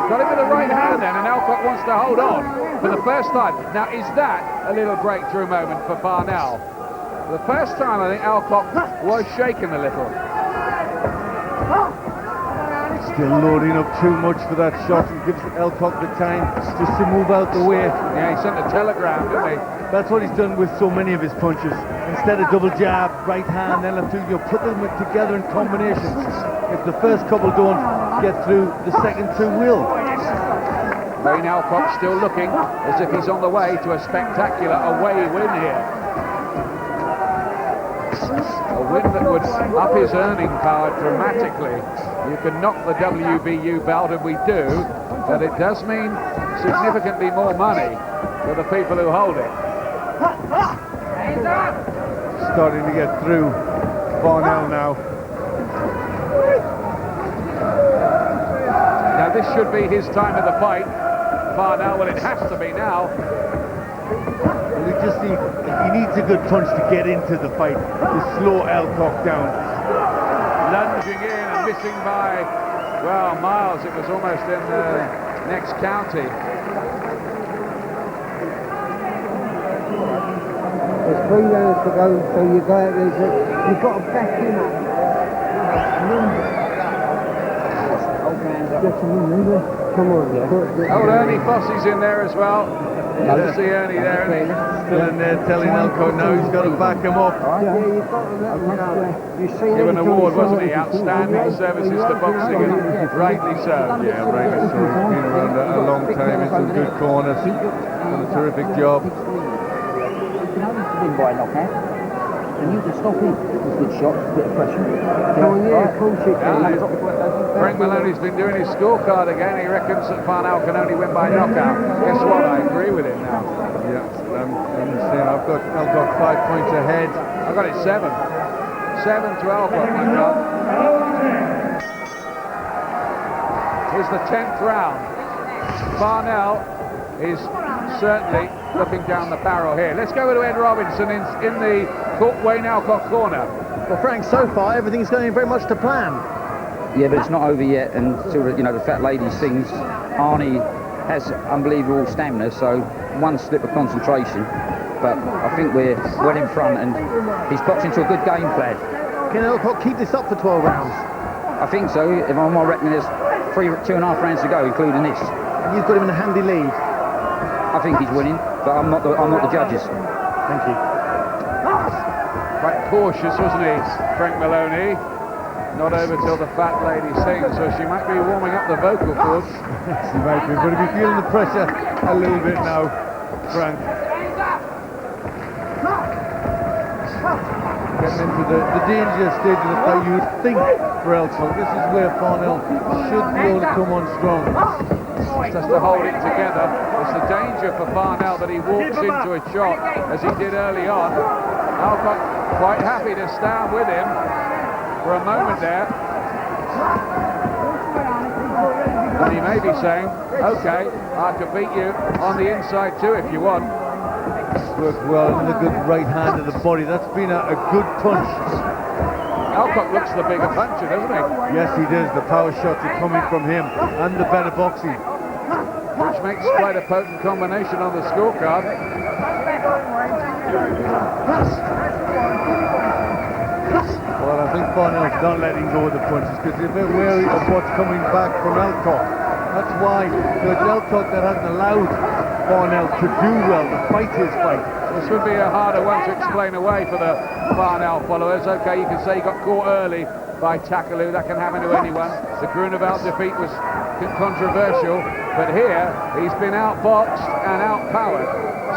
Got him with the right hand then, and Elcock wants to hold on for the first time. Now, is that a little breakthrough moment for Farnell? The first time, I think Elcock was shaken a little. Still loading up too much for that shot, and gives Elcock the time just to move out the way. Yeah, he sent a telegram, didn't he? That's what he's done with so many of his punches. Instead of double jab, right hand, then left hook, put them together in combinations. If the first couple don't get through, the second two will. Wayne Elcock still looking as if he's on the way to a spectacular away win here. A win that would up his earning power dramatically. You can knock the WBU belt, and we do, but it does mean significantly more money for the people who hold it. Starting to get through Farnell now. Now this should be his time of the fight. Farnell, well, it has to be now. Well, he needs a good punch to get into the fight, to slow Elcock down. Lunging in and missing by, well, miles. It was almost in the next county. There's 3 rounds to go, so you've got to back him up. Come on, Old Ernie Fossey's in there as well. Good to see Ernie there. Still in there telling Elcock now he's got to back him up. Given an award, wasn't he? Outstanding services to boxing, and rightly so. Yeah, rightly so. He's been around a long time in some good corners. Done a terrific job. By a knockout, and you can stop him with good shots, a bit of pressure. Frank Maloney's been doing his scorecard again. He reckons that Farnell can only win by knockout. Guess what? I agree with him now. Yeah, I'm saying I've got Elcock 5 points ahead. I've got it 7. 7 to Elcock, my God. Here's the 10th round. Farnell is certainly looking down the barrel here. Let's go to Ed Robinson in the Wayne Elcock corner. Well, Frank, so far everything's going very much to plan. Yeah, but it's not over yet, and the fat lady sings. Arnie has unbelievable stamina, so one slip of concentration, but I think we're well in front, and he's boxing to a good game plan. Can Elcock keep this up for 12 rounds? I think so. If I'm reckoning, there's 2.5 rounds to go, including this. You've got him in a handy lead. I think he's winning, but I'm not the judges. Thank you. Quite cautious, wasn't he, Frank Maloney? Not over till the fat lady sings, so she might be warming up the vocal cords. She might be, but if you're feeling the pressure a little bit now, Frank. Getting into the danger stage of the fight, you would think, for Elcock. This is where Farnell should be able to come on strong. Just to hold it together. It's the danger for Farnell that he walks into a shot as he did early on. Elcock quite happy to stand with him. for a moment there. And he may be saying, okay, I could beat you on the inside too if you want. Worked well, and a good right hand to the body. That's been a good punch. Elcock looks the bigger puncher, doesn't he? Yes, he does. The power shots are coming from him, and the better boxing. Which makes quite a potent combination on the scorecard. Well, I think Farnell's not letting go of the punches because they're a bit wary of what's coming back from Elcock. That's why it's Elcock that hasn't allowed Farnell to do well, to fight his fight. This would be a harder one to explain away for the Farnell followers. Okay, you can say he got caught early by Takaloo. That can happen to anyone. The Grunewald defeat was controversial, but here he's been outboxed and outpowered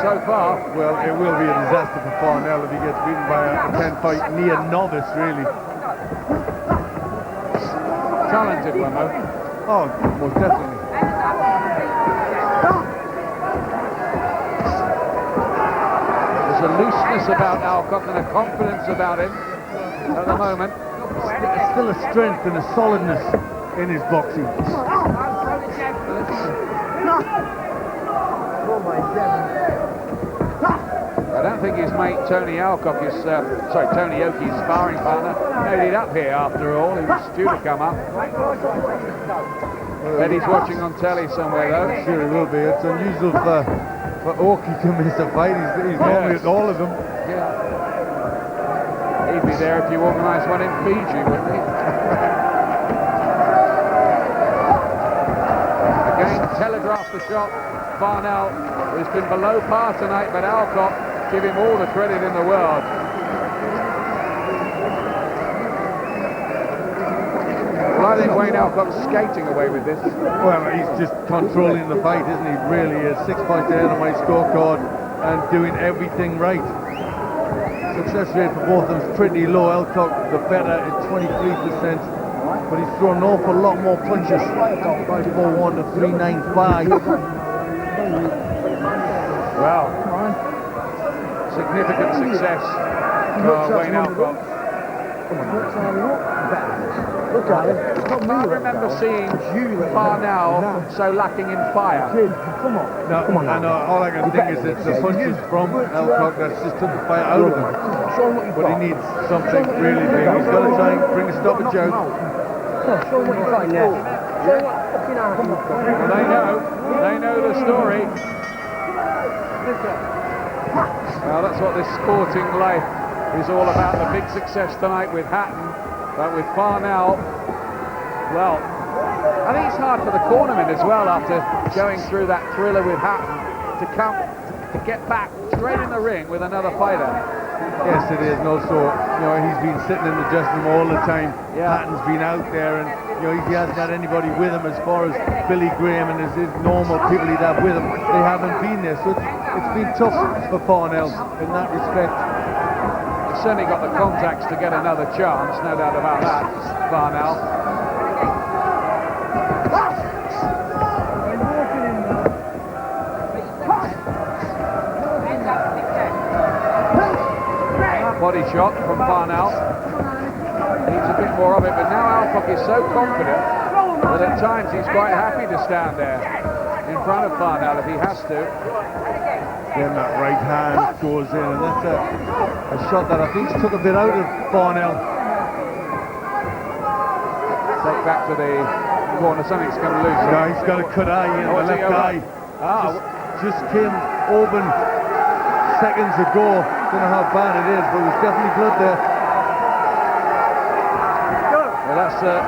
so far. Well, it will be a disaster for Farnell if he gets beaten by a 10-fight near novice, really. Talented one, though. Oh, most definitely. There's a looseness about Elcock and a confidence about him at the moment. There's still a strength and a solidness in his boxing. I don't think his mate Tony Elcock is, Tony Oakey's sparring partner, made it up here after all. He was due to come up. Eddie's watching on telly somewhere though. Sure he will be. It's unusual for Oakey to miss a fight. He's normally at all of them. Yeah. He'd be there if you organised one in Fiji, wouldn't he? Again, telegraphed the shot. Farnell has been below par tonight, but Elcock, give him all the credit in the world. Well, I think Wayne Elcock's skating away with this. Well, he's just controlling the fight, isn't he? Really is. 6 points ahead on my scorecard and doing everything right. Success rate for both of them is pretty low. Elcock, the better, is 23%, but he's thrown an awful lot more punches. 541 to 395. Well, significant success for Wayne Elcock. I remember seeing Farnell so lacking in fire. All I can think is it's the punches from Elcock that just took the fire out of him. But he needs something really big. He's got to try and bring a stoppage out. Well, they know the story. Well, that's what this sporting life is all about. The big success tonight with Hatton, but with Farnell, well, I think it's hard for the cornerman as well after going through that thriller with Hatton to get back straight in the ring with another fighter. Yes, it is, and also, he's been sitting in the dressing room all the time. Yeah. Hatton's been out there, and he hasn't had anybody with him as far as Billy Graham and his normal people he'd have with him. They haven't been there, so it's been tough for Farnell in that respect. He's certainly got the contacts to get another chance, no doubt about that, Farnell. Body shot from Farnell. Needs a bit more of it, but now Elcock is so confident that at times he's quite happy to stand there in front of Farnell if he has to. Then that right hand goes in, and that's a shot that I think took a bit out of Farnell. Take back to the corner, something's come loose. Yeah, he's got a cut eye in the left eye. Just came open seconds ago. Don't know how bad it is, but there's definitely blood there. Well, that's a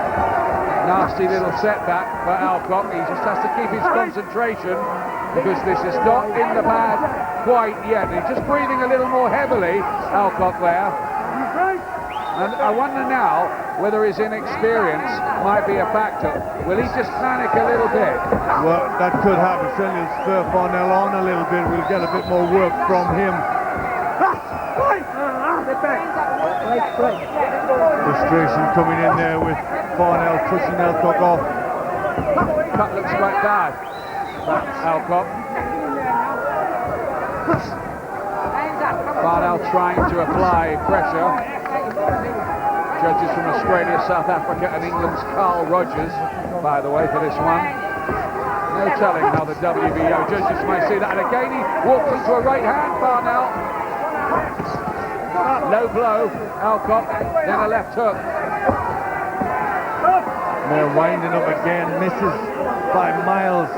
nasty little setback for Elcock. He just has to keep his concentration because this is not in the bag quite yet. He's just breathing a little more heavily, Elcock there. And I wonder now whether his inexperience might be a factor. Will he just panic a little bit? Well, that could happen. Certainly it'll spur Farnell on a little bit. We'll get a bit more work from him. Frustration coming in there with Farnell pushing Elcock off. Cut looks quite bad. Elcock. Farnell trying to apply pressure. Judges from Australia, South Africa and England's Carl Rogers, by the way, for this one. No telling how the WBO judges may see that. And again, he walks into a right hand, Farnell. Low blow, Elcock, then a left hook. They're winding up again, misses by miles.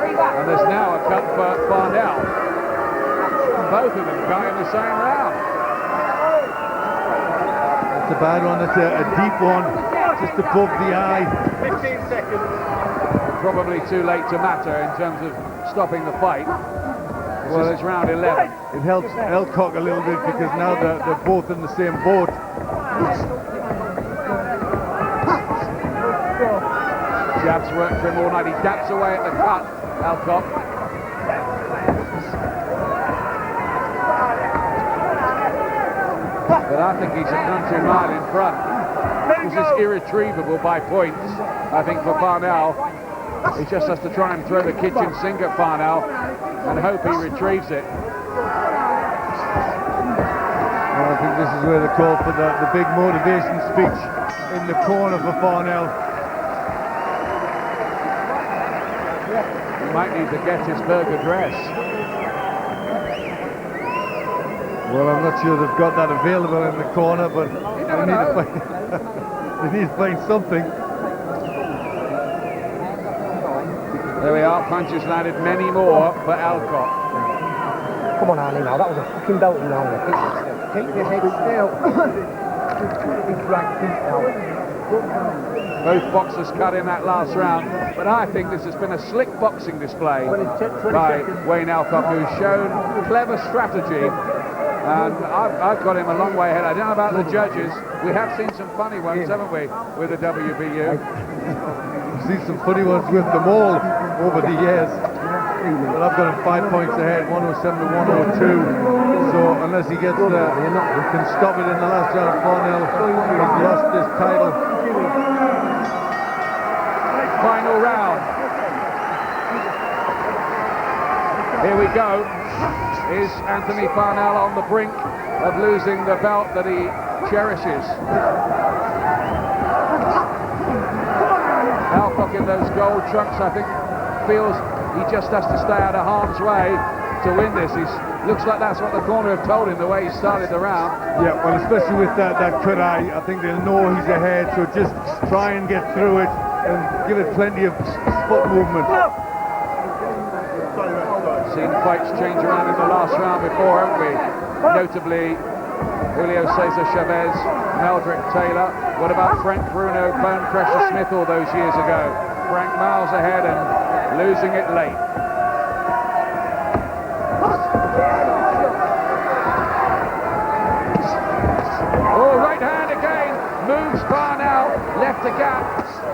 And there's now a cut for Farnell. Both of them going in the same round. It's a bad one, it's a deep one, just above the eye. 15 seconds. Probably too late to matter in terms of stopping the fight. Well, it's round 11. It helps Elcock a little bit because now they're both in the same boat. Jabs work for him all night. He daps away at the cut, Elcock. But I think he's a country mile in front. This is irretrievable by points, I think, for Farnell. He just has to try and throw the kitchen sink at Farnell and hope he retrieves it. Well, I think this is where they call for the big motivation speech in the corner for Farnell. He might need the Gettysburg Address. Well, I'm not sure they've got that available in the corner, but they need to find something. There we are, punches landed, many more for Elcock. Come on, Arnie, now, that was a fucking belting now. Keep your head still. Big drag feet now. Both boxers cut in that last round, but I think this has been a slick boxing display by Wayne Elcock, who's shown clever strategy. And I've got him a long way ahead. I don't know about the judges. We have seen some funny ones, haven't we, with the WBU? We've seen some funny ones with them all over the years. But I've got him 5 points ahead, 107 to 102. So unless he gets can stop it in the last round, Farnell has lost this title. Final round. Here we go. Is Anthony Farnell on the brink of losing the belt that he cherishes? Elcock in those gold trunks, I think, feels he just has to stay out of harm's way to win this. Looks like that's what the corner have told him the way he started the round. Yeah, well, especially with that cut eye, I think they'll know he's ahead, so just try and get through it and give it plenty of foot movement. Seen fights change around in the last round before, haven't we? Notably, Julio Cesar Chavez, Meldrick Taylor. What about Frank Bruno, Bone Crusher Smith all those years ago? Frank miles ahead and losing it late. Oh, right hand again, moves Farnell, left the gap,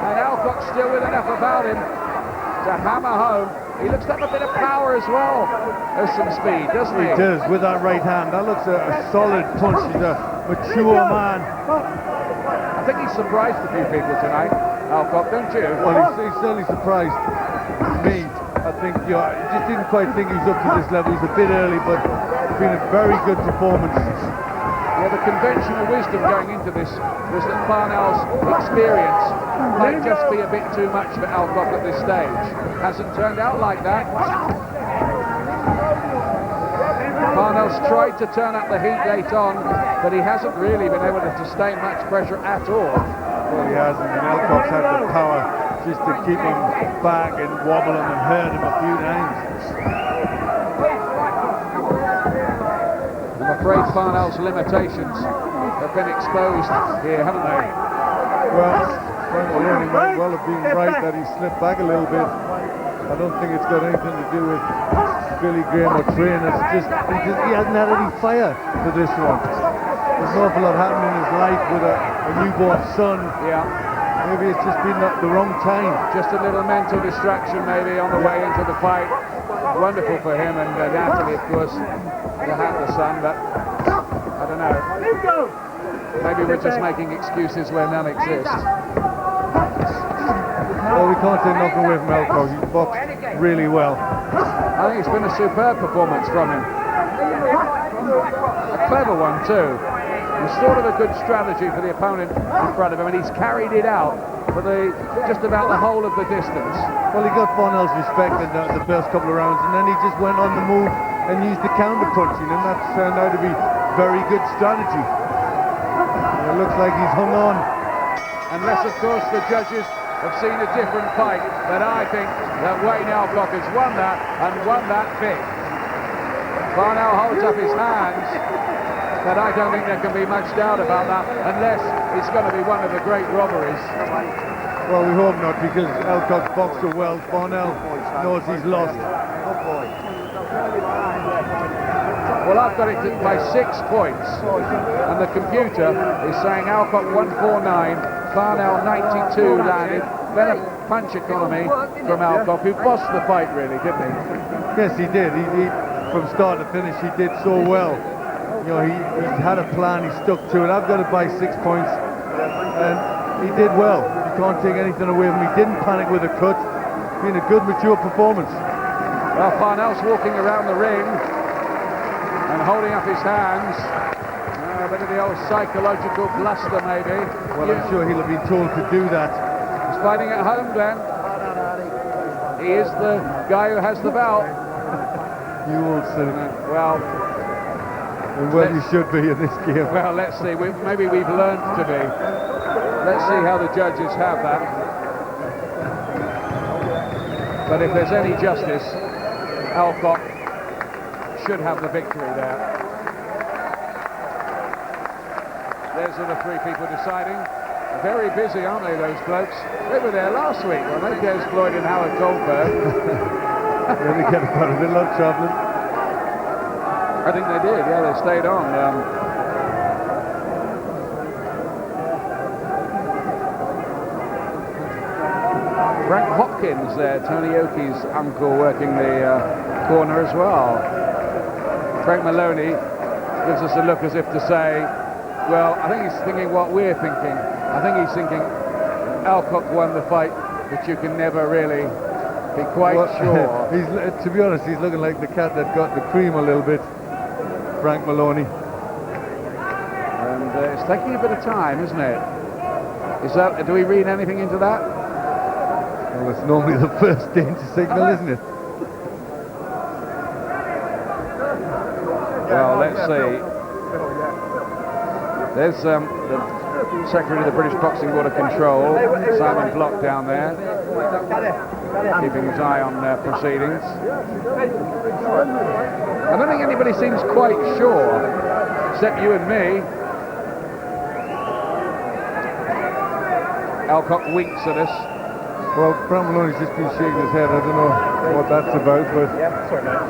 and Elcock still with enough about him to hammer home. He looks to have a bit of power as well as some speed, doesn't he? He does, with that right hand. That looks a solid punch. He's a mature man. I think he's surprised a few people tonight, Elcock, don't you? Well, he's certainly surprised me. I think, he just didn't quite think he was up to this level. He's a bit early, but it's been a very good performance. Yeah, the conventional wisdom going into this was that Farnell's experience might just be a bit too much for Elcock at this stage. Hasn't turned out like that. Farnell's tried to turn up the heat late on, but he hasn't really been able to sustain much pressure at all. Well, he hasn't, and Elcock's had the power just to keep him back and wobble him and hurt him a few times. I'm afraid Farnell's limitations have been exposed here, haven't they? Well, Farnell might well have been right that he slipped back a little bit. I don't think it's got anything to do with Billy Graham or trainers. Just he hasn't had any fire for this one. There's an awful lot happening in his life with a newborn son. Yeah. Maybe it's just been the wrong time. Just a little mental distraction maybe on the way into the fight. Wonderful for him and Natalie, of course, to have the son, but I don't know. Maybe we're just making excuses where none exist. Well, we can't say nothing away from Elcock. He's boxed really well. I think it's been a superb performance from him. A clever one too. It was sort of a good strategy for the opponent in front of him, and he's carried it out for just about the whole of the distance. Well, he got Farnell's respect in the first couple of rounds, and then he just went on the move and used the counter punching, and that's turned out to be very good strategy. And it looks like he's hung on. Unless, of course, the judges have seen a different fight, but I think that Wayne Elcock has won that, and won that big. Farnell holds up his hands, but I don't think there can be much doubt about that, unless it's going to be one of the great robberies. Well, we hope not, because Elcock boxed so well. Farnell knows he's lost. Well, I've got it by 6 points, and the computer is saying Elcock 149, Farnell 92 landed. Then a punch economy from Elcock, who bossed the fight really, didn't he? Yes, he did. He from start to finish, he did so well. You know, he had a plan, he stuck to it. I've got it by 6 points, and he did well. You can't take anything away from him. He didn't panic with a cut. Been a good, mature performance. Well, Farnell's walking around the ring and holding up his hands. A bit of the old psychological bluster, maybe. Well, I'm sure he'll have been told to do that. He's fighting at home, Glenn. He is the guy who has the belt. You old cynic. Well, you should be in this game. Well, let's see. Maybe we've learned to be. Let's see how the judges have that. But if there's any justice, Elcock should have the victory there. There's the three people deciding. Very busy, aren't they, those blokes? They were there last week, weren't they? Des Floyd and Howard Goldberg. Yeah, they get about a lot of travelling. I think they did, yeah, they stayed on. Frank Hopkins there, Tony Oakey's uncle, working the corner as well. Frank Maloney gives us a look as if to say, well, I think he's thinking what we're thinking. I think he's thinking Elcock won the fight, but you can never really be quite sure. To be honest, he's looking like the cat that got the cream a little bit, Frank Maloney. And it's taking a bit of time, isn't it? Is that? Do we read anything into that? Well, it's normally the first danger signal, isn't it? Well, let's see. There's the Secretary of the British Boxing Board of Control, Simon Block, down there, keeping his eye on proceedings. I don't think anybody seems quite sure, except you and me. Elcock winks at us. Well, Frank Maloney's just been shaking his head. I don't know what that's about, but... Yeah, sorry, mate.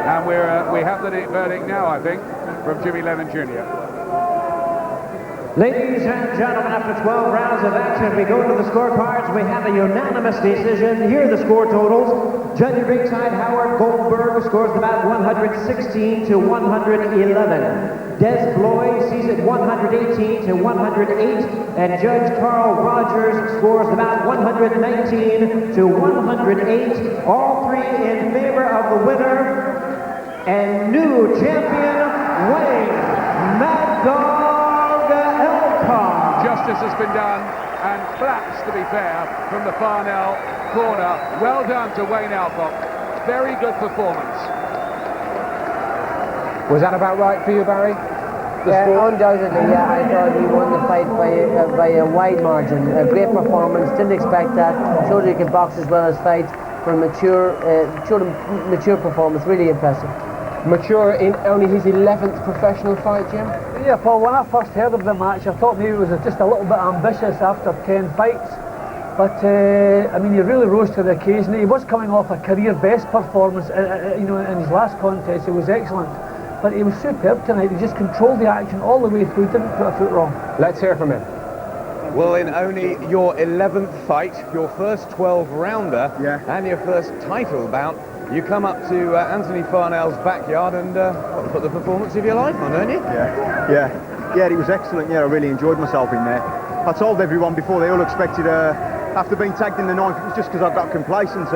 And we have the verdict now, I think, from Jimmy Lennon Jr. Ladies and gentlemen, after 12 rounds of action, we go to the scorecards. We have a unanimous decision. Here are the score totals. Judge ringside Howard Goldberg scores the bout 116 to 111. Des Bloy sees it 118 to 108. And Judge Carl Rogers scores the bout 119 to 108. All three in favor of the winner and new champion, Wayne Mad Dog Elcock. Justice has been done, and claps, to be fair, from the Farnell corner. Well done to Wayne Elcock. Very good performance. Was that about right for you, Barry? Undoubtedly, yeah. I thought he won the fight by a wide margin. A great performance. Didn't expect that. Showed he could box as well as fight. For showed a mature performance. Really impressive. Mature in only his 11th professional fight, Jim? Yeah, Paul, when I first heard of the match, I thought maybe it was just a little bit ambitious after 10 fights. But, I mean, he really rose to the occasion. He was coming off a career best performance, in his last contest. It was excellent. But he was superb tonight. He just controlled the action all the way through, didn't put a foot wrong. Let's hear from him. Well, in only your 11th fight, your first 12-rounder, and your first title bout, you come up to Anthony Farnell's backyard and put the performance of your life on, don't you? Yeah, it was excellent. Yeah, I really enjoyed myself in there. I told everyone before, they all expected, after being tagged in the ninth, it was just because I got complacent.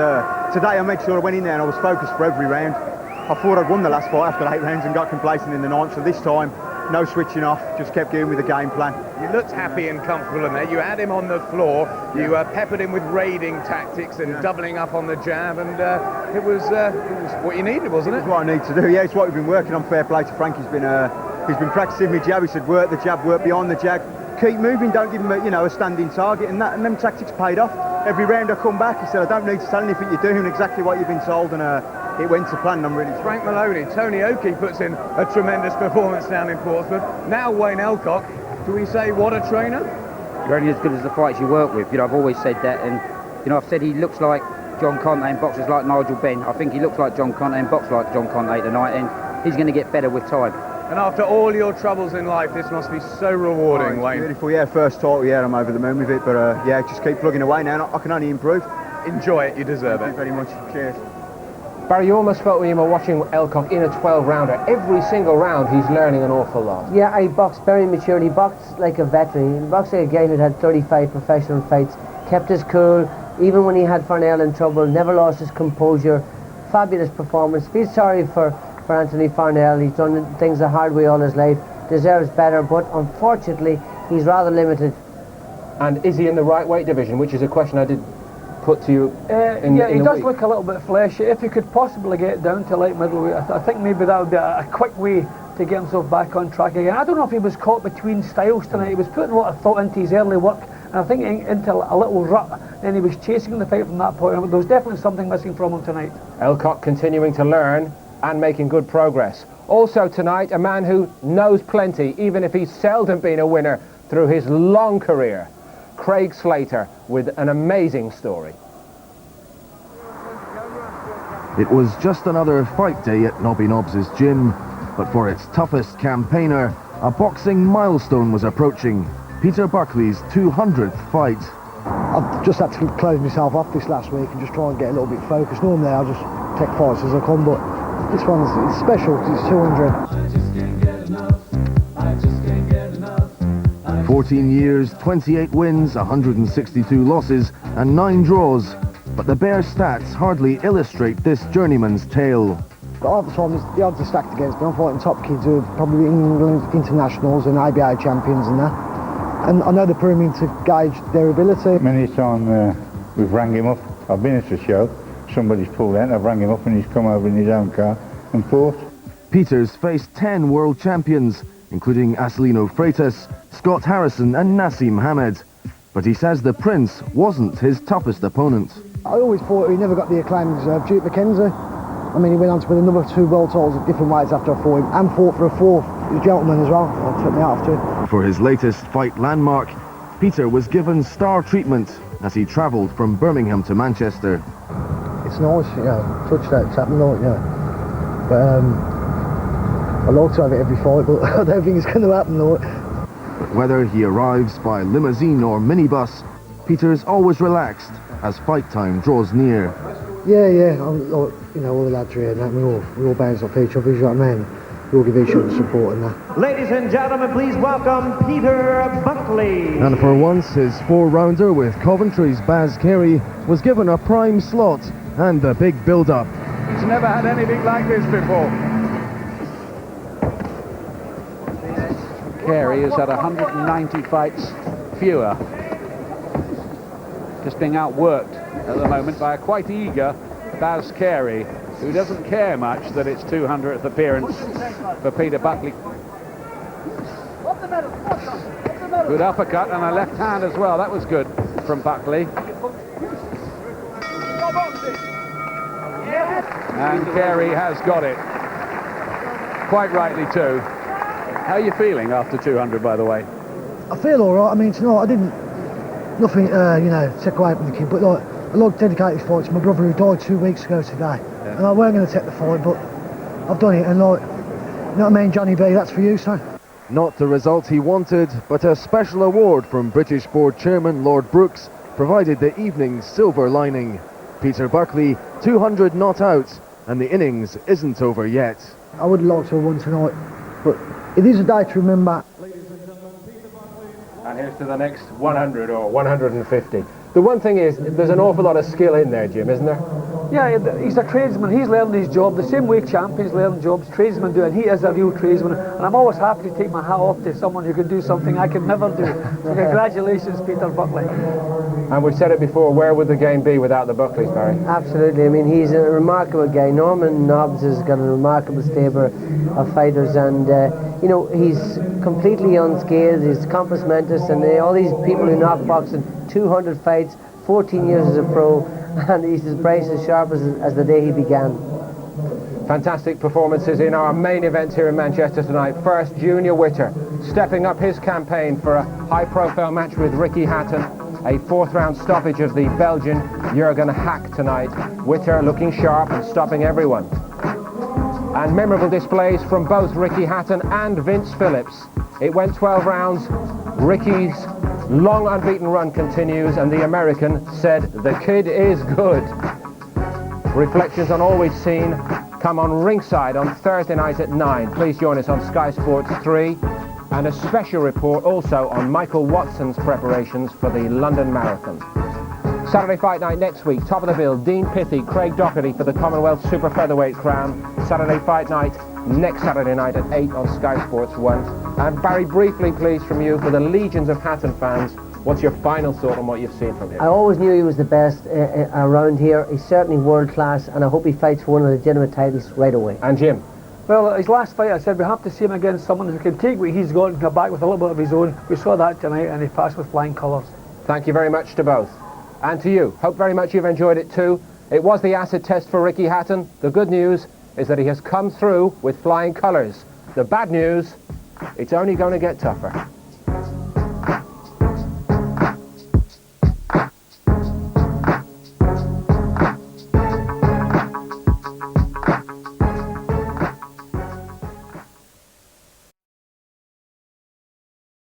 Today I made sure I went in there and I was focused for every round. I thought I'd won the last fight after 8 rounds and got complacent in the 9th, so this time, no switching off, just kept going with the game plan. You looked happy and comfortable in there. You had him on the floor. You peppered him with raiding tactics and doubling up on the jab, and it was what you needed, wasn't it? It was what I need to do. Yeah, it's what we've been working on. Fair play to Frank. He's been practicing me jab. He said work the jab, work behind the jab, keep moving, don't give him a standing target, and them tactics paid off. Every round I come back, he said, I don't need to tell anything, you're doing exactly what you've been told, and it went to plan. I'm really Frank Maloney. Tony Oakey puts in a tremendous performance down in Portsmouth. Now Wayne Elcock. Do we say what a trainer? You're only as good as the fights you work with. I've always said that, and I've said he looks like John Conte and boxers like Nigel Benn. I think he looks like John Conte and boxes like John Conte tonight, and he's going to get better with time. And after all your troubles in life, this must be so rewarding, Wayne. Beautiful, yeah, first title, yeah, I'm over the moon with it, but yeah, just keep plugging away now. I can only improve. Enjoy it, you deserve it. Thank you very much, cheers. Barry, you almost felt when you were watching Elcock in a 12-rounder, every single round he's learning an awful lot. Yeah, he boxed very mature. He boxed like a veteran. He boxed like a guy who'd had 35 professional fights, kept his cool, even when he had Farnell in trouble, never lost his composure. Fabulous performance. Feel sorry for Anthony Farnell. He's done things the hard way all his life, deserves better, but unfortunately he's rather limited. And is he in the right weight division, which is a question I did put to you yeah, he does look a little bit fleshy. If he could possibly get down to light middleweight, I think maybe that would be a quick way to get himself back on track again. I don't know if he was caught between styles tonight. He was putting a lot of thought into his early work, and I think into a little rut, and he was chasing the fight from that point on. There was definitely something missing from him tonight. Elcock continuing to learn and making good progress. Also tonight, a man who knows plenty, even if he's seldom been a winner through his long career. Craig Slater with an amazing story. It was just another fight day at Nobby Nobbs' gym, but for its toughest campaigner, a boxing milestone was approaching. Peter Buckley's 200th fight. I've just had to close myself off this last week and just try and get a little bit focused. Normally I'll just take fights as I come, but this one's special because it's 200. 14 years, 28 wins, 162 losses and 9 draws. But the bare stats hardly illustrate this journeyman's tale. Half the time the odds are stacked against me. I'm fighting top kids who are probably England internationals and ABA champions and that. And I know they're putting me to gauge their ability. Many times we've rang him up. I've been at a show, somebody's pulled out, I've rang him up and he's come over in his own car and fought. Peter's faced 10 world champions, including Acelino Freitas, Scott Harrison and Nassim Hamed. But he says the Prince wasn't his toughest opponent. I always thought he never got the acclaim he deserved. Duke McKenzie, I mean, he went on to win another 2 world titles at different weights after I fought him, and fought for a 4th gentleman as well. That took me out of 2. For his latest fight landmark, Peter was given star treatment as he travelled from Birmingham to Manchester. It's nice, touchdowns happen, but I'd like to have it every fight, but I don't think it's going to happen, But whether he arrives by limousine or minibus, Peter's always relaxed as fight time draws near. Yeah, all the lads are here, and we all bounce off each other, you know what I mean? We all give each other support and that. Ladies and gentlemen, please welcome Peter Buckley. And for once, his 4-rounder with Coventry's Baz Carey was given a prime slot and a big build-up. He's never had anything like this before. Carey has had 190 fights fewer. Just being outworked at the moment by a quite eager Baz Carey, who doesn't care much that it's 200th appearance for Peter Buckley. Good uppercut and a left hand as well. That was good from Buckley. And Carey has got it. Quite rightly too. How are you feeling after 200, by the way? I feel all right. I mean, tonight nothing, take away from the kid, but I like to dedicate this fight to my brother who died 2 weeks ago today. Yeah. And I weren't going to take the fight, but I've done it, and you know what I mean, Johnny B, that's for you, son. Not the result he wanted, but a special award from British Board Chairman Lord Brooks provided the evening's silver lining. Peter Buckley, 200 not out, and the innings isn't over yet. I would like to have won tonight, but it is a day to remember. And here's to the next 100 or 150. The one thing is, there's an awful lot of skill in there, Jim, isn't there? Yeah, he's a tradesman. He's learned his job the same way champions learn jobs, tradesmen do, and he is a real tradesman. And I'm always happy to take my hat off to someone who can do something I could never do. So congratulations, Peter Buckley. And we've said it before, where would the game be without the Buckleys, Barry? Absolutely. I mean, he's a remarkable guy. Norman Nobbs has got a remarkable stable of fighters, and you know, he's completely unscathed. He's compass mentis, and all these people who knock boxing, 200 fights, 14 years as a pro, and he's as bright, as sharp as the day he began. Fantastic performances in our main event here in Manchester tonight. First, Junior Witter stepping up his campaign for a high-profile match with Ricky Hatton. A fourth-round stoppage of the Belgian Jurgen Hack tonight. Witter looking sharp and stopping everyone. And memorable displays from both Ricky Hatton and Vince Phillips. It went 12 rounds. Ricky's long unbeaten run continues, and the American said, "The kid is good." Reflections on all we've seen come on ringside on Thursday night at 9. Please join us on Sky Sports 3. And a special report also on Michael Watson's preparations for the London Marathon. Saturday Fight Night next week, top of the bill, Dean Pithy, Craig Doherty for the Commonwealth Super Featherweight crown. Saturday Fight Night next Saturday night at 8 on Sky Sports 1. And Barry, briefly please from you, for the legions of Hatton fans, what's your final thought on what you've seen from him? I always knew he was the best around here. He's certainly world class, and I hope he fights for one of the legitimate titles right away. And Jim? Well, his last fight, I said we have to see him against someone who can take what he's got and come back with a little bit of his own. We saw that tonight, and he passed with flying colours. Thank you very much to both. And to you. Hope very much you've enjoyed it too. It was the acid test for Ricky Hatton. The good news is that he has come through with flying colours. The bad news, it's only going to get tougher.